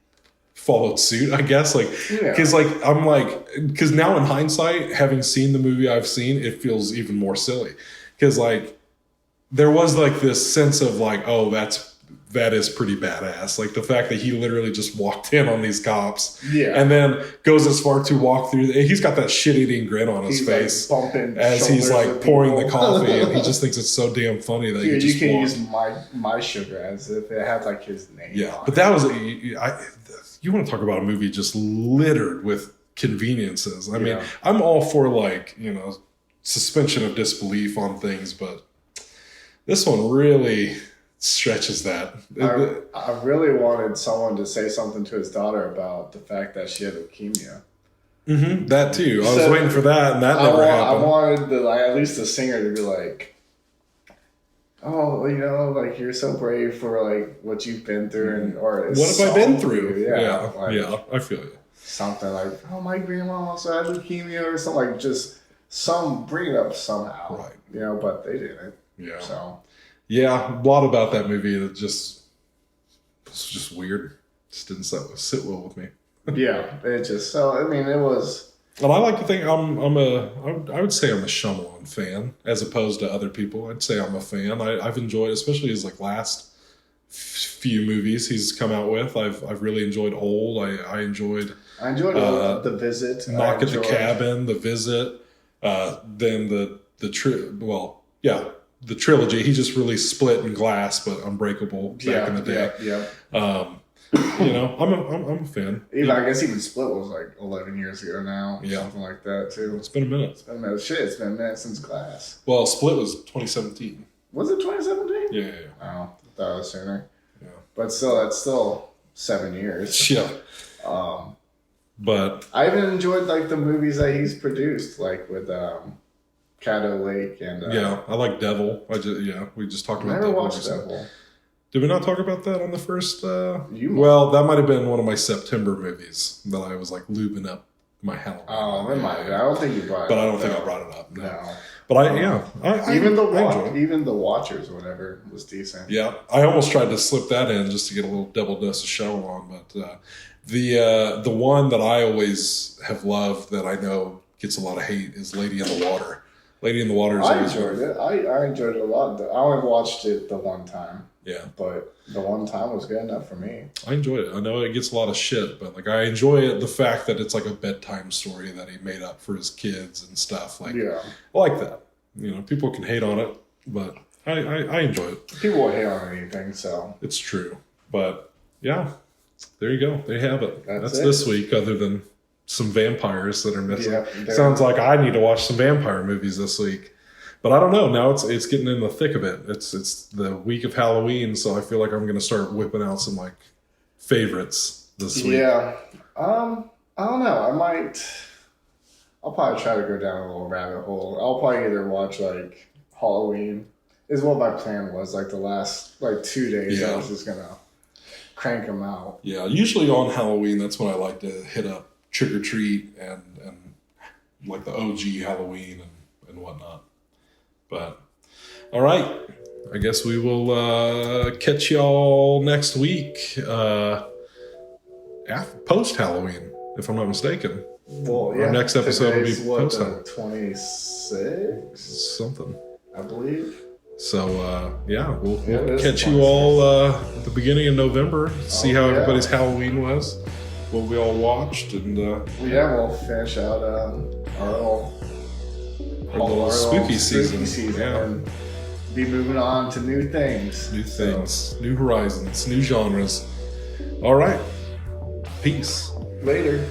followed suit, I guess. Like, because because now in hindsight, having seen the movie I've seen, it feels even more silly. Because like, there was like this sense of like, oh, that is pretty badass. Like the fact that he literally just walked in on these cops and then goes as far to walk through. He's got that shit-eating grin on his face like as he's like pouring the coffee, and he just thinks it's so damn funny that you can use my sugar as if it had like his name. Yeah, but that was you want to talk about a movie just littered with conveniences. I mean, I'm all for like suspension of disbelief on things, but this one really stretches that. I really wanted someone to say something to his daughter about the fact that she had leukemia. Mm-hmm, that too. I was waiting for that, and that never happened. I wanted at least the singer to be like, "Oh, like you're so brave for like what you've been through, and or what have I been through?" Yeah, I feel you. Something like, "Oh, my grandma also had leukemia," or something like just bring it up somehow, right? But they didn't. Yeah. So. Yeah, a lot about that movie that was just weird. Just didn't sit well with me. Yeah, it just it was. And I like to think I would say I'm a Shyamalan fan as opposed to other people. I'd say I'm a fan. I've enjoyed, especially his like last few movies he's come out with. I've really enjoyed Old. I enjoyed The Visit, Knock at the Cabin, The Visit, then the trilogy. He just released Split and Glass, but Unbreakable back in the day. Yeah. I'm a fan. I guess even Split was like 11 years ago now. Yeah. Something like that too. It's been a minute. It's been a minute since Glass. Well, Split was 2017. Was it 2017? Yeah. Oh, I thought it was sooner. Yeah. But still, that's still 7 years. Yeah. But I even enjoyed like the movies that he's produced, like with Caddo Lake and I like Devil. We just talked about Devil. I never watched Devil. Did we not talk about that on the first? Well, that might have been one of my September movies that I was like lubing up my Halloween. Oh, it might. I don't think you brought it up. But I don't think I brought it up. No. But I even the Watchers or whatever was decent. Yeah, I almost tried to slip that in just to get a little double dose of Shyamalan, but the one that I always have loved that I know gets a lot of hate is Lady in the Water. Lady in the Water is I enjoyed it. I enjoyed it a lot. I only watched it the one time. Yeah. But the one time was good enough for me. I enjoy it. I know it gets a lot of shit, but like I enjoy the fact that it's like a bedtime story that he made up for his kids and stuff. Like, I like that. People can hate on it, but I enjoy it. People will hate on anything, so. It's true. But yeah, there you go. There you have it. That's this week, other than some vampires that are missing. Yeah, sounds like I need to watch some vampire movies this week. But I don't know. Now it's getting in the thick of it. It's the week of Halloween, so I feel like I'm going to start whipping out some like favorites this week. Yeah. I don't know. I'll probably try to go down a little rabbit hole. I'll probably either watch like Halloween is what my plan was. Like the last 2 days, I was just going to crank them out. Yeah. Usually on Halloween, that's when I like to hit up Trick or Treat and like the OG Halloween and whatnot. But all right, I guess we will catch y'all next week post Halloween, if I'm not mistaken. Well, yeah. Our next episode will be post Halloween. 26 something, I believe. So we'll Yeah, catch you all at the beginning of November. See how everybody's Halloween was, what we all watched, and we'll finish out our little spooky season. And be moving on to new things, new horizons, new genres. All right, peace. Later.